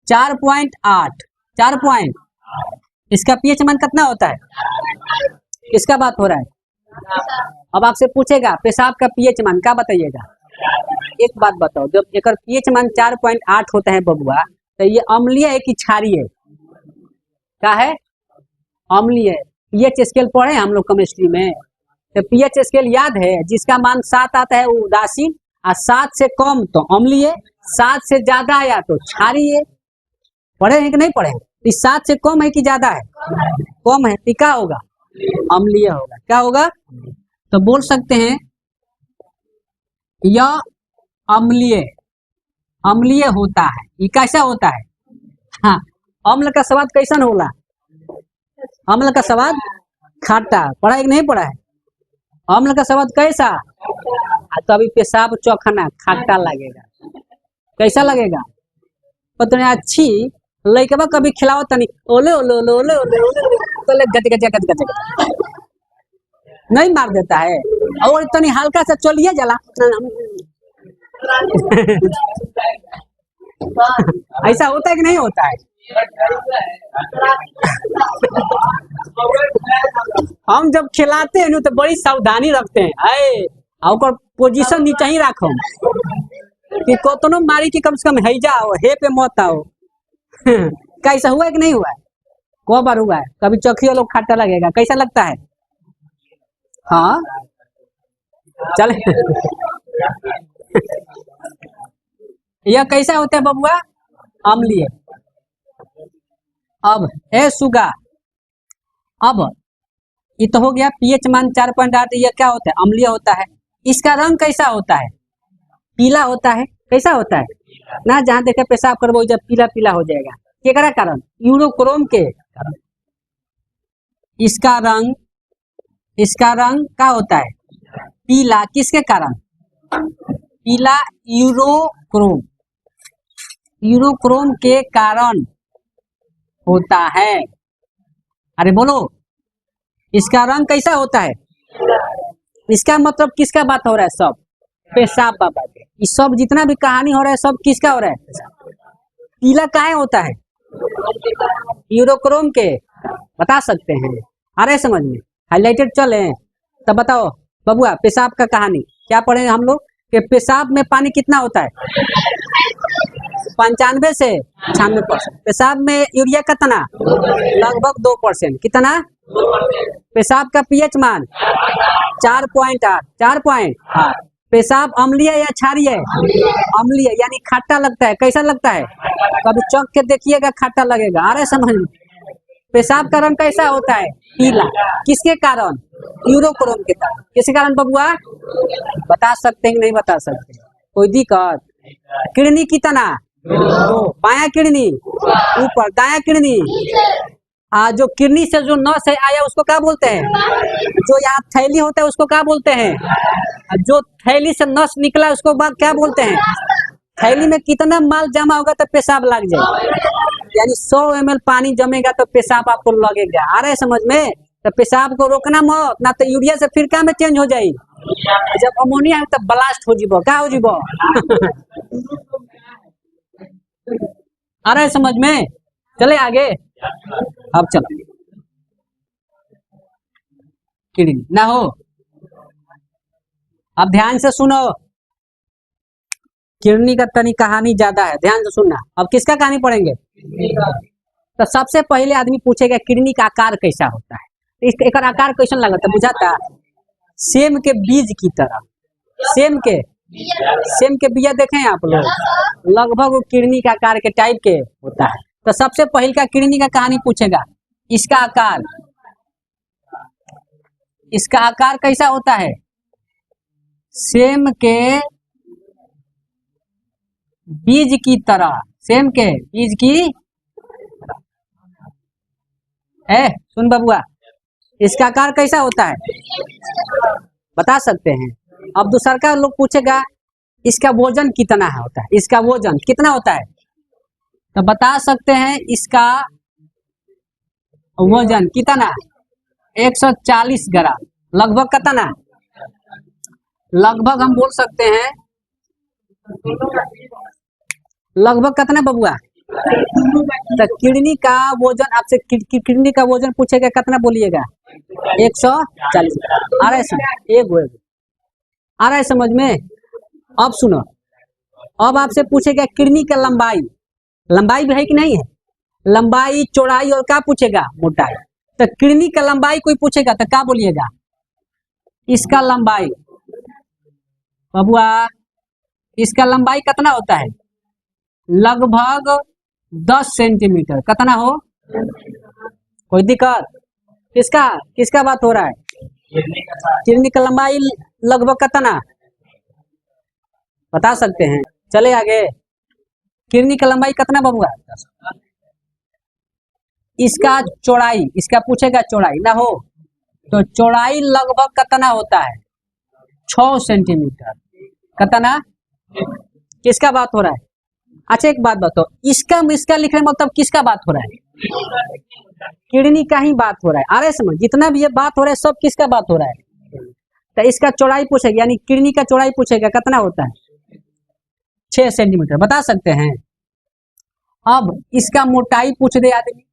4.8। 4 पॉइंट। इसका पीएच मान कितना होता है? किसका बात हो रहा है? अब आपसे पूछेगा पेशाब का पीएच मान, क्या बताइएगा? एक बात बताओ, जब एक पीएच मान 4.8 होता है बबुआ, तो ये अम्लीय है कि क्षारीय है? क्या है? अम्लीय है। पीएच स्केल पढ़े हम लोग केमिस्ट्री में, तो पीएच स्केल याद है, जिसका मान 7 आता है वो उदासीन, और 7 से कम तो अम्लीय, 7 से ज्यादा आया तो क्षारीय। पढ़े हैं कि नहीं पढ़े? 7 से कम है कि ज्यादा है? कम है, तो क्या होगा? अम्लीय होगा। क्या होगा? तो बोल सकते हैं यह अम्लीय, अम्लीय होता है। ये कैसा होता है? हाँ, अम्ल का स्वाद कैसा होला? अम्ल का स्वाद खट्टा, पढ़ा है कि नहीं पढ़ा है? अम्ल का स्वाद कैसा? तो अभी पेशाब चौखना खट्टा लगेगा, कैसा लगेगा? पर तुम्हें अच्छी लइकबा कभी खिलाओ तनी ओले ओले ओले ओले ओले ओले तो ले गज गज गज गज नहीं मार देता है, और तनी हल्का सा चलिए जला ऐसा होता है कि नहीं होता है? हम जब खिलाते हैं तो बड़ी सावधानी रखते हैं, अरे और पोजीशन नीचे ही रखो कि कोतनो मारी कि कम से कम है जाओ हे पे मत आओ। कैसा हुआ है कि नहीं हुआ है? को बार हुआ है? कभी चखियो लोग खट्टा लगेगा, कैसा लगता है? हाँ चले यह कैसा होता है बबुआ? अम्लीय। अब ए सुगा, अब ये तो हो गया पीएच मान 4.8, यह क्या होता है? अम्लीय होता है। इसका रंग कैसा होता है? पीला होता है। कैसा होता है ना? जहां देखे पेशाब करबो जब पीला पीला हो जाएगा, केकरा कारण? यूरोक्रोम के कारण। इसका रंग क्या होता है? पीला। किसके कारण? पीला यूरोक्रोम के कारण होता है। अरे बोलो, इसका रंग कैसा होता है? इसका मतलब किसका बात हो रहा है? सब पेशाब बाबा के। ये सब जितना भी कहानी हो रहा है सब किसका हो रहा है? पीला काहे होता है? यूरोक्रोम के। बता सकते हैं? आ रहे समझ में? हाईलाइटेड चले तब बताओ बबुआ, पेशाब का कहानी क्या पढ़े हम लोग कि पेशाब में पानी कितना होता है? 95 से 96%। पेशाब में यूरिया कितना? लगभग 2%। कितना? पेशाब का पीएच मान 4.8। 4.8। पेशाब अम्लीय या क्षारीय? अम्लीय, यानी खट्टा लगता है। कैसा लगता है? कभी चख के देखिएगा, खट्टा लगेगा। आ रहे समझ में? पेशाब का रंग कैसा होता है? पीला। किसके कारण? यूरोक्रोम के कारण। किसके कारण बबुआ? बता सकते हैं कि नहीं बता सकते? कोई दिक्कत? किडनी कितना? 2। बाया किडनी ऊपर, दाया किडनी। जो किडनी से जो नस है आया उसको क्या बोलते हैं? जो यहाँ थैली होता है उसको क्या बोलते हैं? जो थैली से नस निकला उसको बाद क्या बोलते हैं? थैली में कितना माल जमा होगा तो पेशाब लग जाए, यानी 100 ml पानी जमेगा तो पेशाब आपको लगेगा। आ रहा है समझ में? तो पेशाब को रोकना मत, ना तो यूरिया से फिर क्या में चेंज हो जाए। जब अमोनिया है तब ब्लास्ट हो जीवो। क्या हो जीवो? आ रहा है समझ में? चले आगे। अब चलो, किडनी ना हो। अब ध्यान से सुनो, किडनी का तनी कहानी ज्यादा है, ध्यान से सुनना। अब किसका कहानी पढ़ेंगे? तो सबसे पहले आदमी पूछेगा किडनी का आकार कैसा होता है? एक आकार कैसा लगता है? बुझाता? सेम के बीज की तरह। सेम के बिया देखें आप लोग, लगभग वो किडनी का आकार के टाइप के होता है। तो सबसे पहले का किडनी का कहानी पूछेगा। इसका आकार कैसा होता है? सेम के बीज की तरह। सेम के बीज की है। सुन बबुआ, इसका आकार कैसा होता है? बता सकते हैं? अब दूसरा का लोग पूछेगा इसका वजन कितना होता है? इसका वजन कितना होता है? तो बता सकते हैं इसका वजन कितना? 140 ग्राम। लगभग कितना? लगभग हम बोल सकते हैं लगभग कितना बबुआ? तो किडनी का वजन आपसे किडनी का वजन पूछेगा कितना बोलिएगा? 140। आ रहा है समझ? आ रहा है समझ में? अब सुनो, अब आपसे पूछेगा किडनी का लंबाई भी है कि नहीं है? लंबाई, चौड़ाई और क्या पूछेगा? मोटाई। तो किडनी का लंबाई कोई पूछेगा तो क्या बोलिएगा? इसका लंबाई बबुआ, इसका लंबाई कितना होता है? लगभग 10 सेंटीमीटर। कितना हो? कोई दिक्कत? किसका बात हो रहा है? किडनी का लंबाई लगभग कितना? बता सकते हैं? चले आगे। किडनी का लंबाई कितना बबुआ? इसका चौड़ाई, इसका पूछेगा चौड़ाई ना हो तो चौड़ाई लगभग कितना होता है 6 सेंटीमीटर। कितना, किसका बात हो रहा है? अच्छा एक बात बताओ, इसका लिखने मतलब किसका बात हो रहा है? किडनी का ही बात हो रहा है। अरे समझ, जितना भी ये बात हो रहा है सब किसका बात हो रहा है? तो इसका चौड़ाई पूछेगा, यानी किडनी का चौड़ाई पूछेगा, कितना होता है 6 सेंटीमीटर, बता सकते हैं। अब इसका मोटाई पूछ दे आदमी,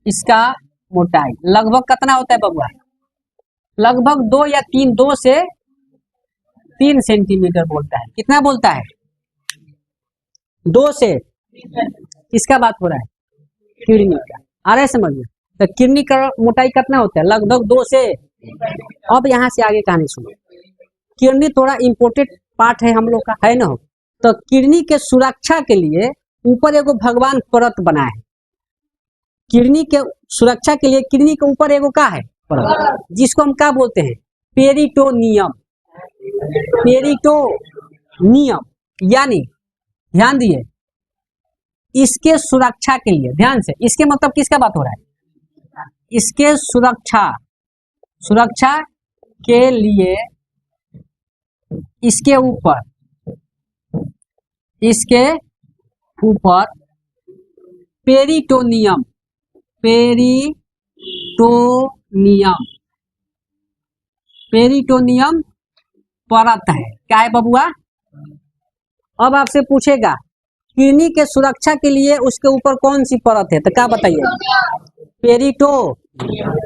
इसका मोटाई लगभग कितना होता है बबुआ? लगभग 2 या 3, 2 से 3 सेंटीमीटर बोलता है। कितना बोलता है? 2 से, किसका बात हो रहा है? किडनी का। आ रहा है समझ में? तो किडनी का मोटाई कितना होता है? लगभग 2 से। अब यहाँ से आगे कहानी सुनो। किडनी थोड़ा इम्पोर्टेंट पार्ट है हम लोग का, है ना? तो किडनी के सुरक्षा के लिए ऊपर एगो भगवान परत बना है। किडनी के सुरक्षा के लिए किडनी के ऊपर एगो का है परत, जिसको हम क्या बोलते हैं? पेरिटोनियम। पेरिटोनियम, यानी ध्यान दिए, इसके सुरक्षा के लिए, ध्यान से, इसके मतलब किसका बात हो रहा है? इसके सुरक्षा के लिए इसके ऊपर पेरिटोनियम परत है। क्या है बबुआ? अब आपसे पूछेगा किडनी के सुरक्षा के लिए उसके ऊपर कौन सी परत है, तो क्या बताइए? पेरिटो,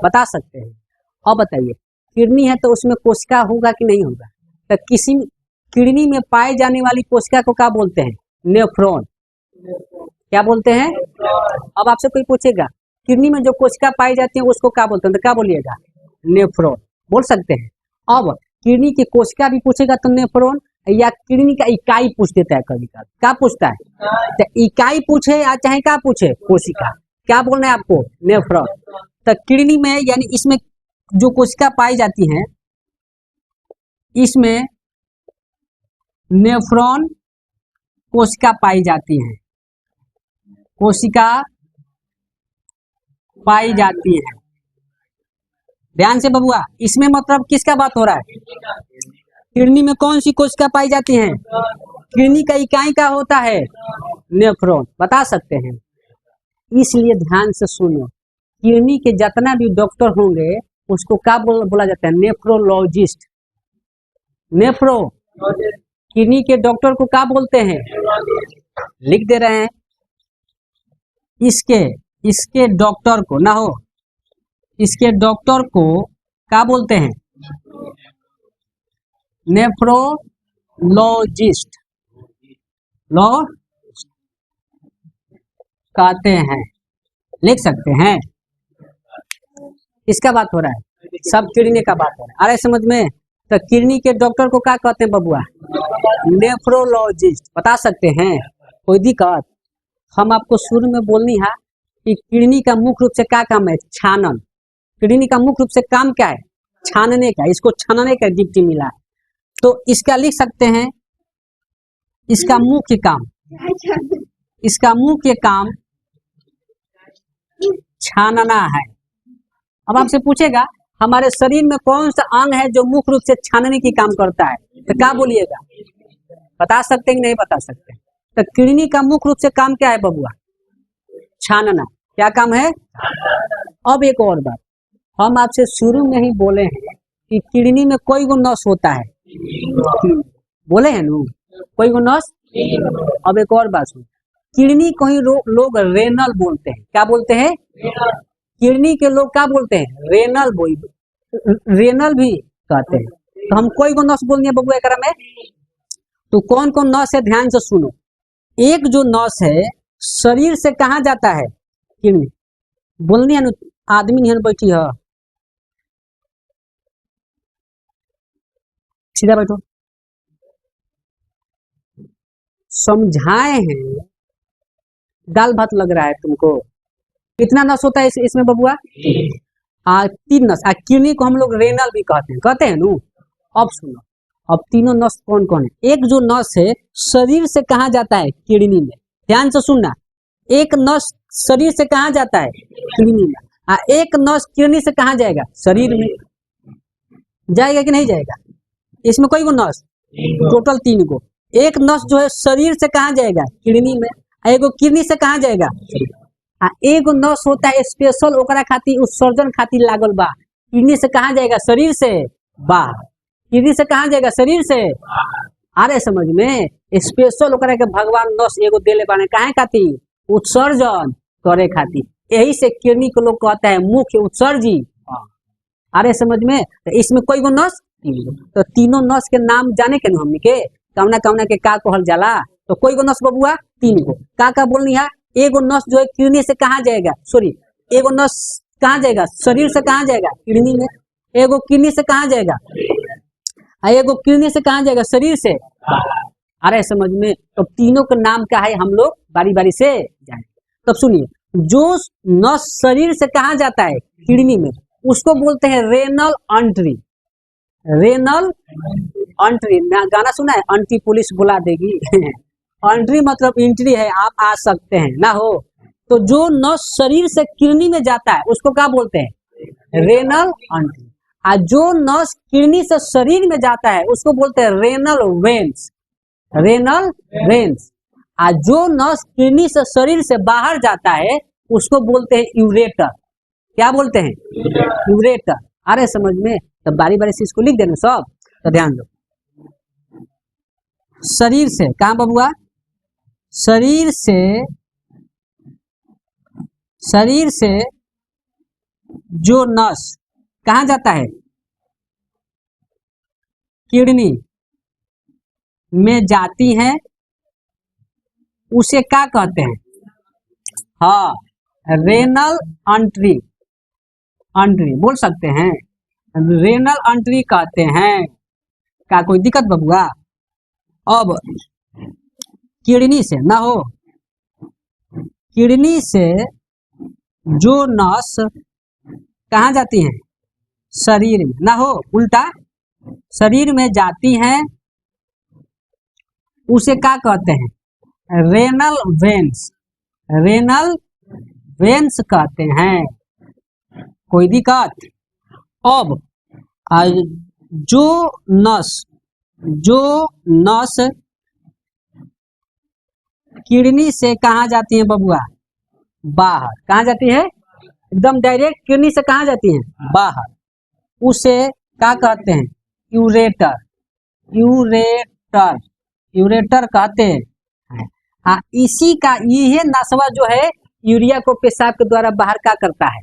बता सकते हैं। अब बताइए, किडनी है तो उसमें कोशिका होगा कि नहीं होगा? तो किसी किडनी में पाए जाने वाली कोशिका को क्या बोलते हैं? नेफ्रॉन। क्या बोलते हैं? अब आपसे कोई पूछेगा किडनी में जो कोशिका पाई जाती है उसको क्या बोलते हैं, तो क्या बोलिएगा? नेफ्रॉन बोल सकते हैं। अब किडनी की कोशिका भी पूछेगा तो नेफ्रॉन, या किडनी का इकाई पूछ देता है कभी कभी। क्या पूछता है? तो इकाई पूछे या चाहे क्या पूछे, कोशिका, क्या बोलना है आपको? नेफ्रॉन। तो किडनी में, यानी इसमें जो कोशिका पाई जाती हैं, इसमें नेफ्रॉन कोशिका पाई जाती है, कोशिका पाई जाती है। ध्यान से बबुआ, इसमें मतलब किसका बात हो रहा है? किडनी में कौन सी कोशिका पाई जाती है? किडनी का इकाई का होता है नेफ्रॉन, बता सकते हैं। इसलिए ध्यान से सुनो, किडनी के जितना भी डॉक्टर होंगे उसको क्या बोला जाता है? नेफ्रोलॉजिस्ट। किडनी के डॉक्टर को क्या बोलते हैं? लिख दे रहे हैं, इसके डॉक्टर को ना हो, इसके डॉक्टर को क्या बोलते हैं? नेफ्रोलॉजिस्ट लो कहते हैं, लिख सकते हैं। इसका बात हो रहा है, सब किडनी का बात हो रहा है। अरे समझ में? तो किडनी के डॉक्टर को क्या कहते हैं बबुआ? नेफ्रोलॉजिस्ट, बता सकते हैं। कोई दिक्कत? हम आपको शुरू में बोलनी है कि किडनी का मुख्य रूप से क्या काम है? छानन। किडनी का मुख्य रूप से काम क्या है? छानने का। इसको छानने का ड्यूटी मिला है, तो इसका लिख सकते हैं, इसका मुख्य काम छानना है। अब आपसे पूछेगा हमारे शरीर में कौन सा अंग है जो मुख्य रूप से छानने की काम करता है, तो क्या बोलिएगा? बता सकते हैं कि नहीं बता सकते? तो किडनी का मुख्य रूप से काम क्या है बबुआ? छानना। क्या काम है? अब एक और बात, हम आपसे शुरू में ही बोले हैं कि किडनी में कोई गो नस होता है, बोले हैं ना, कोई गो नस। अब एक और बात सुन, किडनी को ही लोग रेनल बोलते हैं। क्या बोलते हैं? किडनी के लोग क्या बोलते हैं? रेनल भी कहते हैं। तो हम कोई गो नस बोलनी है बबुआ एकरा में, तो कौन कौन नस है ध्यान से सुनो। एक जो नस है शरीर से कहाँ जाता है? किडनी बोलनी है ना, आदमी नहीं बैठी है, सीधा बैठो। समझाए हैं, दाल भात लग रहा है तुमको। कितना नस होता है इसमें बबुआ? 3 नस। किडनी को हम लोग रेनल भी कहते हैं नू। अब सुनो, अब तीनों नस कौन कौन है? एक जो नस है शरीर से कहाँ जाता है? किडनी में। ध्यान से सुनना, एक नस शरीर से कहाँ जाता है? किडनी में। एक नस किडनी से कहाँ जाएगा? शरीर में। जाएगा कि नहीं जाएगा? इसमें कोई को नस? टोटल 3 को। एक नस जो है शरीर से कहाँ जाएगा? किडनी में। एगो किडनी से कहाँ जाएगा? एगो नस होता है स्पेशल ओकरा खातिर उत्सर्जन खातिर लागल बा। किडनी से कहाँ जाएगा? शरीर से बाहर। किडनी से कहाँ जाएगा? शरीर से। अरे समझ में, स्पेशल ओकरा के भगवान नस एगो देले बाने काहे खातिर? उत्सर्जन करे खातिर। यही से किडनी को लोग कहता है मुख्य उत्सर्जी। अरे समझ में, तो इसमें कोई गो नस? 3 गो। तो तीनों नस के नाम जाने के हमनी के कौना कौना के का कहल जाला? तो कोई गो नस बबुआ? 3 गो। का बोलनी है? एगो नस जो है किडनी से कहाँ जाएगा? सॉरी, एगो नस कहाँ जाएगा? शरीर से कहाँ जाएगा? किडनी में। एगो किडनी से कहाँ जाएगा? एगो किडनी से कहाँ जाएगा? शरीर से। अरे समझ में, तो तीनों का नाम क्या है हम लोग बारी बारी से जाने। तब सुनिए, जो नस शरीर से कहाँ जाता है? किडनी में, उसको बोलते हैं रेनल आर्टरी। रेनल आर्टरी, गाना सुना है? आंटी पुलिस बुला देगी। आर्टरी मतलब एंट्री है, आप आ सकते हैं ना हो। तो जो नस शरीर से किडनी में जाता है उसको क्या बोलते हैं? Renal artery. और जो नस किडनी से शरीर में जाता है उसको बोलते हैं रेनल वेन्स। Renal veins. और जो नस किडनी से शरीर से बाहर जाता है उसको बोलते हैं यूरेटर। क्या बोलते हैं? यूरेटर। अरे समझ में, तो बारी बारी से इसको लिख देना सब। तो ध्यान दो, शरीर से कहाँ बबुआ? शरीर से जो नस कहाँ जाता है? किडनी में जाती है उसे क्या कहते हैं? हाँ, रेनल आर्टरी। आर्टरी बोल सकते हैं, रेनल आर्टरी कहते हैं। क्या कोई दिक्कत बबुआ? अब किडनी से ना हो, किडनी से जो नस कहाँ जाती है? शरीर में ना हो, उल्टा शरीर में जाती है उसे क्या कहते हैं? Renal veins. रेनल वेन्स कहते हैं। कोई दिक्कत? अब जो नस किडनी से कहाँ जाती है बबुआ? बाहर। कहाँ जाती है? एकदम डायरेक्ट किडनी से कहाँ जाती है? बाहर। उसे क्या कहते हैं? यूरेटर। यूरेटर, यूरेटर कहते हैं। इसी का यह नसवा जो है यूरिया को पेशाब के द्वारा बाहर क्या करता है?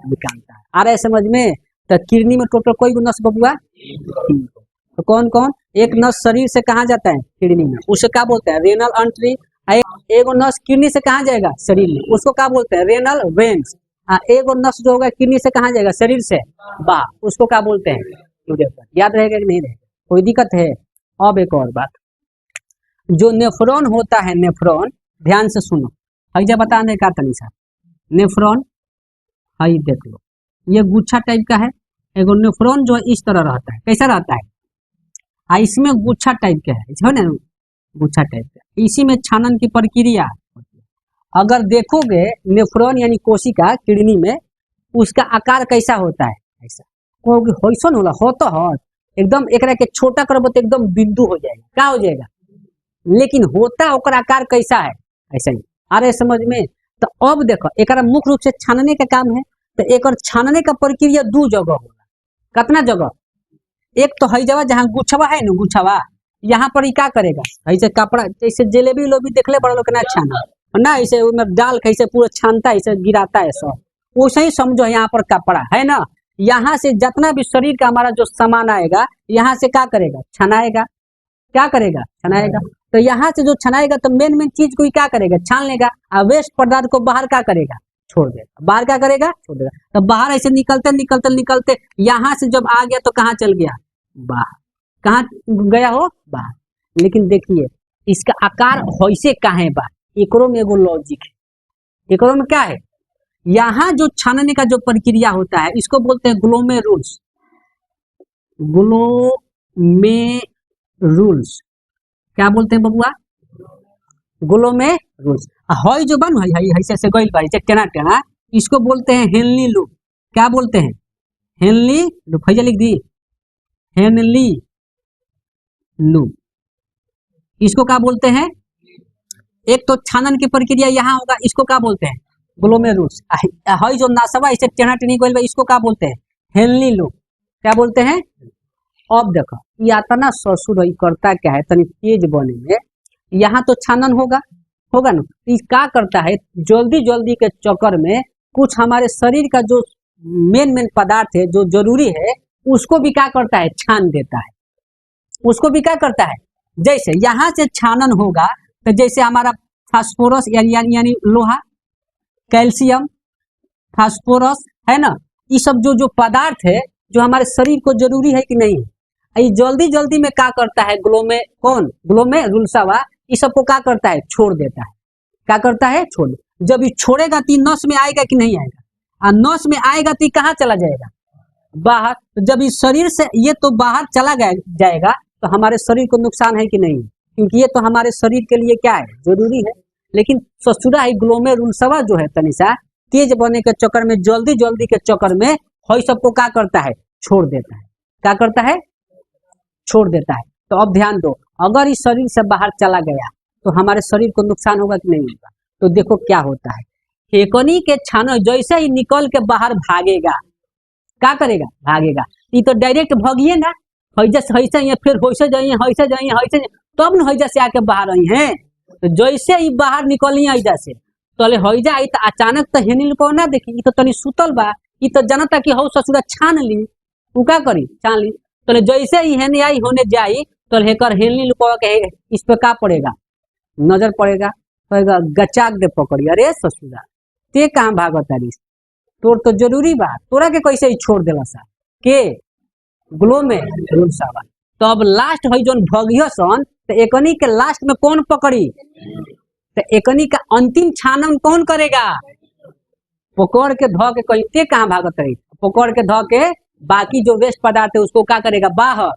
निकालता है। आ रहा है समझ में? तो किडनी में टोटल कोई नस बबुआ? तो कौन कौन? एक नस शरीर से कहाँ जाता है? किडनी में, उसे क्या बोलते हैं? Renal artery. एगो नस किडनी से कहाँ जाएगा? शरीर में, उसको क्या बोलते हैं? Renal veins. एगो नस जो होगा किडनी से कहाँ जाएगा? शरीर से बाहर, उसको क्या बोलते हैं? यूरेटर। याद रहेगा कि नहीं रहेगा? कोई दिक्कत है? अब एक और बात, जो नेफ्रॉन होता है, नेफ्रॉन ध्यान से सुनो, हईजा बताने का तनिसा। नेफ्रॉन हई देख लो, ये गुच्छा टाइप का है। एगो नेफ्रॉन जो है इस तरह रहता है। कैसा रहता है? इसमें गुच्छा टाइप का है ना, गुच्छा टाइप का। इसी में छानन की प्रक्रिया। अगर देखोगे नेफ्रॉन यानी कोशिका किडनी में, उसका आकार कैसा होता है? ऐसा होइसन होला, हो तो हो एकदम एकरा के छोटा करबो तो एकदम बिंदु हो जाएगा। क्या हो जाएगा? लेकिन होता ओकर आकार कैसा है? ऐसा ही। आ रहे समझ में? तो अब देखो, एकरा मुख्य रूप से छानने का काम है। तो एक छानने का प्रक्रिया 2 जगह होला। कितना जगह? एक तो हई जगह जहाँ गुच्छवा है ना, गुच्छवा यहाँ पर ही क्या करेगा? ऐसे कपड़ा जैसे जलेबी लोबी देखले बड़ा लोग ना छाना ना, ऐसे डाल कैसे पूरा छानता है, ऐसे गिराता है सब, वैसे ही समझो यहाँ पर कपड़ा है ना। यहाँ से जितना भी शरीर का हमारा जो सामान आएगा, यहाँ से क्या करेगा? छनाएगा। क्या करेगा? छनाएगा। तो यहाँ से जो छनाएगा तो मेन चीज को क्या करेगा? छान लेगा। और वेस्ट पदार्थ को बाहर क्या करेगा? छोड़ देगा। बाहर क्या करेगा? छोड़ देगा। तो बाहर ऐसे निकलते निकलते निकलते यहाँ से जब आ गया तो कहाँ चल गया? बाहर। कहाँ गया हो? बाहर। लेकिन देखिए इसका आकार वैसे काहे बा? एकरो में एगो लॉजिक है। एकरो में क्या है? यहाँ जो छानने का जो प्रक्रिया होता है इसको बोलते हैं ग्लोमेरुल्स। ग्लोमेरुल्स क्या बोलते हैं बबुआ? ग्लोमेरुल्स। हई जो बन हई ऐसे से गइल बा टेना टेना, इसको बोलते हैं हेनली लूप। क्या बोलते हैं? Henley loop. लिख दी हेनली लूप। इसको क्या बोलते हैं? एक तो छानन की प्रक्रिया यहाँ होगा, इसको क्या बोलते हैं? ग्लोमेरुल्स। हई जो नासवा इसे टेना टेनी गइल बा, इसको क्या बोलते हैं? Henley loop. क्या बोलते हैं? अब देखो ये आता ना ससुर करता क्या है तनी तेज बने में, यहाँ तो छानन होगा ना, ये क्या करता है जल्दी जल्दी के चक्कर में कुछ हमारे शरीर का जो मेन पदार्थ है जो जरूरी है उसको भी क्या करता है? छान देता है। उसको भी क्या करता है? जैसे यहाँ से छानन होगा तो जैसे हमारा फास्फोरस यानी लोहा, कैल्शियम, फास्फोरस है ना, ये सब जो पदार्थ है जो हमारे शरीर को जरूरी है कि नहीं, ये जल्दी जल्दी में क्या करता है? ग्लोमेरुल्सवा इस सबको क्या करता है? छोड़ देता है। क्या करता है? छोड़। जब ये छोड़ेगा तो नस में आएगा कि नहीं आएगा? और नस में आएगा तो कहाँ चला जाएगा? बाहर। तो जब इस शरीर से ये तो बाहर चला जाएगा तो हमारे शरीर को नुकसान है कि नहीं? क्योंकि ये तो हमारे शरीर के लिए क्या है? जरूरी है। लेकिन ससुरा ही ग्लोमेरुल्सवा जो है तनिसा तेज बने के चक्कर में, जल्दी जल्दी के चक्कर में हई सबको क्या करता है? छोड़ देता है। क्या करता है? छोड़ देता है। तो अब ध्यान दो, अगर इस शरीर से बाहर चला गया तो हमारे शरीर को नुकसान होगा कि नहीं होगा? तो देखो क्या होता है, हेकनी के छानो जैसे ही निकल के बाहर भागेगा, क्या करेगा? भागेगा। ये तो डायरेक्ट भागिए ना, हैजा से हैसे फिर होइसे जाइए हैसे जाइए हैसे, तब न हैजा से आके बाहर आई हैं। तो जैसे ही बाहर निकली हैजा से तले हैजा आई तो अचानक तो हेनिल को ना देखी, ये तो तनी सुतल बा, ये तो जनता की हौ ससुरा छान ली, उ का करी? छान ली। तो जैसे ही हेने आई होने जाई तो हेकर हेनली लुकवा के इस पे का पड़ेगा? नजर पड़ेगा, कहेगा गचाक दे पकड़ी, अरे ससुरा ते कहाँ भागत तारी, तोर तो जरूरी बा, तोरा के कैसे ही छोड़ देला सा के? ग्लोमेरुल्सवा। तो अब लास्ट है जोन भगियो सन, तो एकनी के लास्ट में कौन पकड़ी? तो एकनी का अंतिम छानन कौन करेगा? पकड़ के ध के कहीं ते कहाँ भागत रही, पकड़ के ध के बाकी जो वेस्ट पदार्थ है उसको क्या करेगा? बाहर।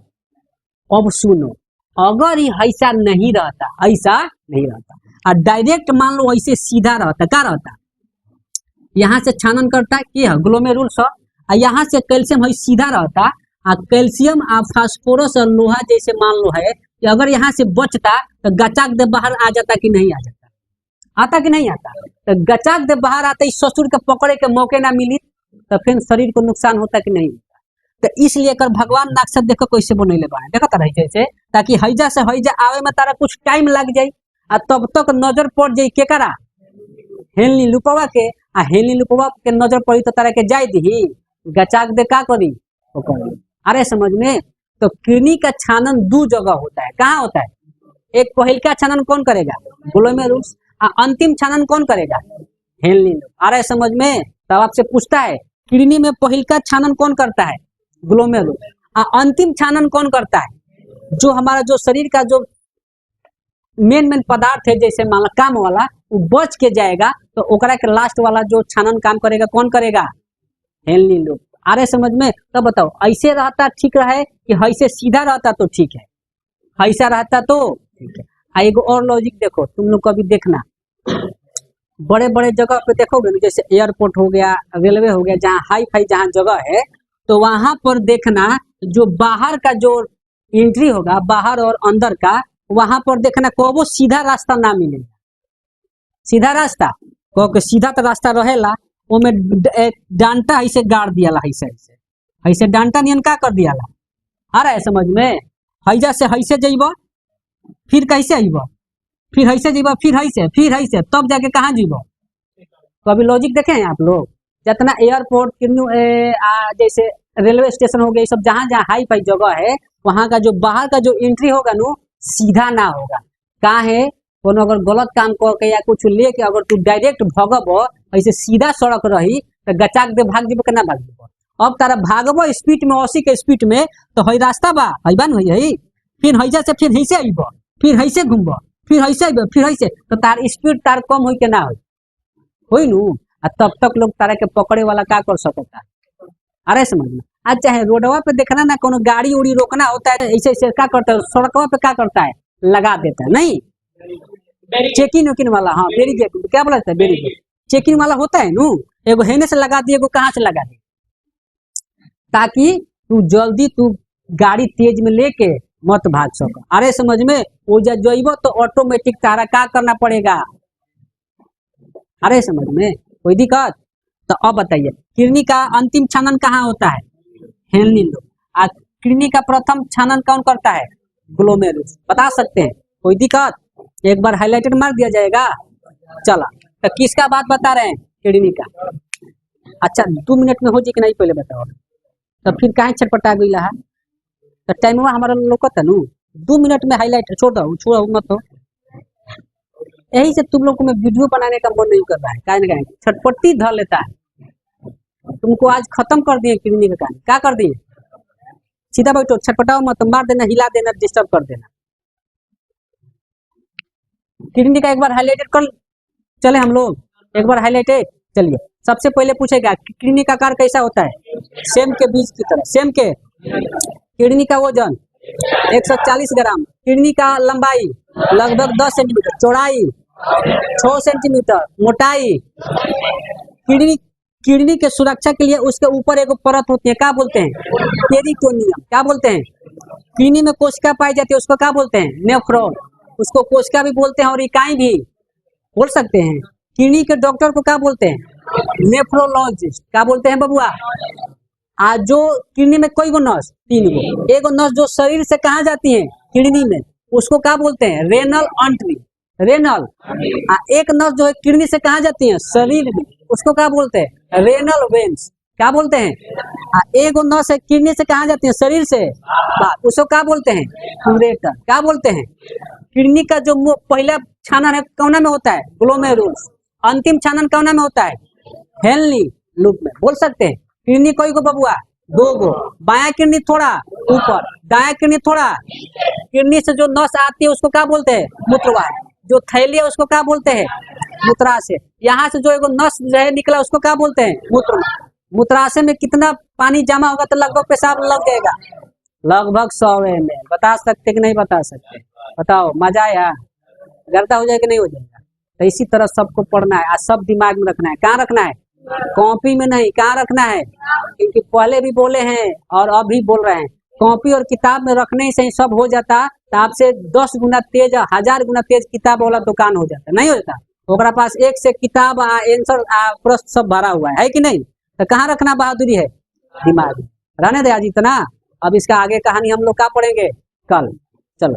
अब सुनो, अगर ये ऐसा नहीं रहता, ऐसा नहीं रहता और डायरेक्ट मान लो ऐसे सीधा रहता, क्या रहता? यहाँ से छानन करता है कि ग्लोमेरुल्स, और यहाँ से कैल्शियम है सीधा रहता, और कैल्शियम और फास्फोरस और लोहा जैसे मान लो है कि अगर यहाँ से बचता तो गचाक दे बाहर आ जाता कि नहीं आ जाता? आता कि नहीं आता? तो गचाक दे बाहर आता, इस ससुर के पकड़े के मौके ना मिली तो फिर शरीर को नुकसान होता कि नहीं? तो इसलिए कर भगवान नक्शा देखो कैसे बनैले बा, देखो तारा जैसे, ताकि हैजा से हैजा आवे में तारा कुछ टाइम लग जाई, आ तब तक नजर पड़ जाई केकरा? हेनली लुपवा के। आ हेनली लुपवा के नजर पड़ी तो तारा के जाय दी, गचाक दे का करी? पकड़ी। अरे समझ में? तो किडनी का छानन दो जगह होता है। कहाँ होता है? एक पहिल का छानन कौन करेगा? ग्लोमेरुल्स। अंतिम छानन कौन करेगा? Henley loop. अरे समझ में? तब आपसे पूछता है किडनी में पहिल का छानन कौन करता है? ग्लोमेरुल्स। अंतिम छानन कौन करता है? जो हमारा जो शरीर का जो मेन पदार्थ है जैसे मान लो काम वाला वो बच के जाएगा, तो ओकरा के लास्ट वाला जो छानन काम करेगा कौन करेगा? Henley loop. अरे समझ में? तब बताओ ऐसे रहता ठीक रहे कि ऐसे सीधा रहता तो ठीक है, ऐसा रहता तो ठीक है। एगो और लॉजिक देखो, तुम लोग कभी देखना बड़े बड़े जगह पे देखोगे ना, जैसे एयरपोर्ट हो गया, रेलवे हो गया, जहाँ हाई फाई जहाँ जगह है, तो वहां पर देखना जो बाहर का जो एंट्री होगा, बाहर और अंदर का, वहां पर देखना को सीधा रास्ता ना मिलेगा। सीधा रास्ता कहो के सीधा तो रास्ता रहेला, वो में डांटा ऐसे गाड़ दिया, ऐसे ऐसे ऐसे डांटा नियन का कर दिया। अरे समझ में? हैजा से हैसे जइब, फिर कैसे अइब, फिर हैसे जइब, फिर हैसे तब जाके कहाँ जइब? कभी लॉजिक देखे हैं आप लोग? जितना एयरपोर्ट जैसे रेलवे स्टेशन हो गया, सब जहाँ जहाँ हाई फाई जगह है, वहां का जो बाहर का जो एंट्री होगा नो सीधा ना होगा। कहा है कोनो अगर गलत काम करके या कुछ लेके अगर तू डायरेक्ट भगब, ऐसे सीधा सड़क रही तो गचाक दे भाग जीब के ना भाग जीब। अब तारा भागबो स्पीड में 80 के स्पीड में, तो हई रास्ता बा हई बन हई, फिर हैजा से फिर हैसे अइब, फिर हैसे घूमब, फिर हैसे अइब, फिर हैसे, तो तार स्पीड तार कम होई के ना होई नु, तब तक लोग तारा के पकड़े वाला का कर सकता। अरे समझ में? आज चाहे रोडवा पे देखना ना कोनो गाड़ी उड़ी रोकना होता है, ऐसे ऐसे क्या करता है, सड़कवा पे क्या करता है? लगा देता है नहीं, चेकिन वेकिन वाला, हाँ बैरिकेड क्या बोला जाता है, बैरिकेड चेकिन वाला होता है नू, एगो हेने से लगा दी, एगो कहाँ से लगा दी, ताकि तू जल्दी तू गाड़ी तेज में लेके मत भाग सको। अरे समझ में वो जइबो तो ऑटोमेटिक तारा क्या करना पड़ेगा, अरे समझ में कोई दिक्कत। तो अब बताइए किडनी का अंतिम छानन कहाँ होता है, हेलनी लोब। आज किडनी का प्रथम छानन कौन करता है, ग्लोमेरुलस, बता सकते हैं, कोई दिक्कत, एक बार हाईलाइटेड मार दिया जाएगा। चला तो किसका बात बता रहे हैं, किडनी का। अच्छा 2 मिनट में हो जाए कि नहीं पहले बताओ, तो फिर कहाँ छटपटा गई है, तो टाइम हमारा लोग था नू, 2 मिनट में हाईलाइट छोड़ दो, छोड़ो मत हो। यही से तुम लोग को मैं वीडियो बनाने का मन नहीं कर रहा है, क्या छटपट्टी धर लेता है। तुमको आज खत्म कर दिए किडनी का कहानी, क्या कर दिए, सीधा बैठो, छटपटाओ मत, मार देना, हिला देना, डिस्टर्ब कर देना। किडनी का एक बार हाईलाइटेड कर चले हम लोग, एक बार हाईलाइटेड। चलिए सबसे पहले पूछेगा किडनी का आकार कैसा होता है, सेम के बीज की तरह, सेम के। किडनी का वजन 140 ग्राम, किडनी का लंबाई लगभग 10 सेंटीमीटर, चौड़ाई 6 सेंटीमीटर, मोटाई। किडनी किडनी के सुरक्षा के लिए उसके ऊपर एक परत होती है, क्या बोलते हैं, पेरिटोनियम, क्या बोलते हैं। किडनी में कोशिका पाई जाती है, उसको क्या बोलते हैं, नेफ्रॉन, उसको कोशिका भी बोलते हैं और इकाई भी बोल सकते हैं। किडनी के डॉक्टर को क्या बोलते हैं, नेफ्रोलॉजिस्ट, क्या बोलते हैं बबुआ। आज जो किडनी में कोई गो नस, 3 गो, एक नस जो शरीर से कहाँ जाती है, किडनी में, उसको क्या बोलते हैं, रेनल आर्टरी, रेनल। एक नस जो है किडनी से कहाँ जाती है, शरीर में, उसको क्या बोलते हैं, रेनल वेन्स, क्या बोलते हैं। एक नस है किडनी से कहाँ जाती है, शरीर से, उसको क्या बोलते हैं, उरेटर, क्या बोलते हैं। किडनी का जो पहला छानन है कौना में होता है, ग्लोमेरुलस, अंतिम छानन कौना में होता है, हेनली लूप में, बोल सकते हैं। किडनी कोई गो बबुआ, 2 गो, बाया किडनी थोड़ा ऊपर, दाया किडनी थोड़ा। किडनी से जो नस आती है उसको क्या बोलते हैं, मूत्रवाहिनी, जो थैली है उसको क्या बोलते हैं, मूत्राशय। यहाँ से जो एक नस जो निकला उसको क्या बोलते हैं, मूत्र। मूत्राशय में कितना पानी जमा होगा तो लगभग पेशाब लग जाएगा, लगभग 100 ml, बता सकते कि नहीं बता सकते, बताओ, मजा आया, गर्दा हो जाए कि नहीं हो जाएगा। तो इसी तरह सबको पढ़ना है, आज सब दिमाग में रखना है, कहाँ रखना है, कॉपी में नहीं, कहाँ रखना है, क्योंकि पहले भी बोले हैं और अभी बोल रहे हैं, कॉपी और किताब में रखने से ही सब हो जाता, तो आपसे 10 गुना तेज, 1000 गुना तेज किताब वाला दुकान हो जाता, नहीं हो जाता। ओकरा पास एक से किताब आंसर प्रश्न सब भरा हुआ है कि नहीं, तो कहाँ रखना बहादुरी है, दिमाग में। रहने दे आज इतना, अब इसका आगे कहानी हम लोग क्या पढ़ेंगे कल, चलो।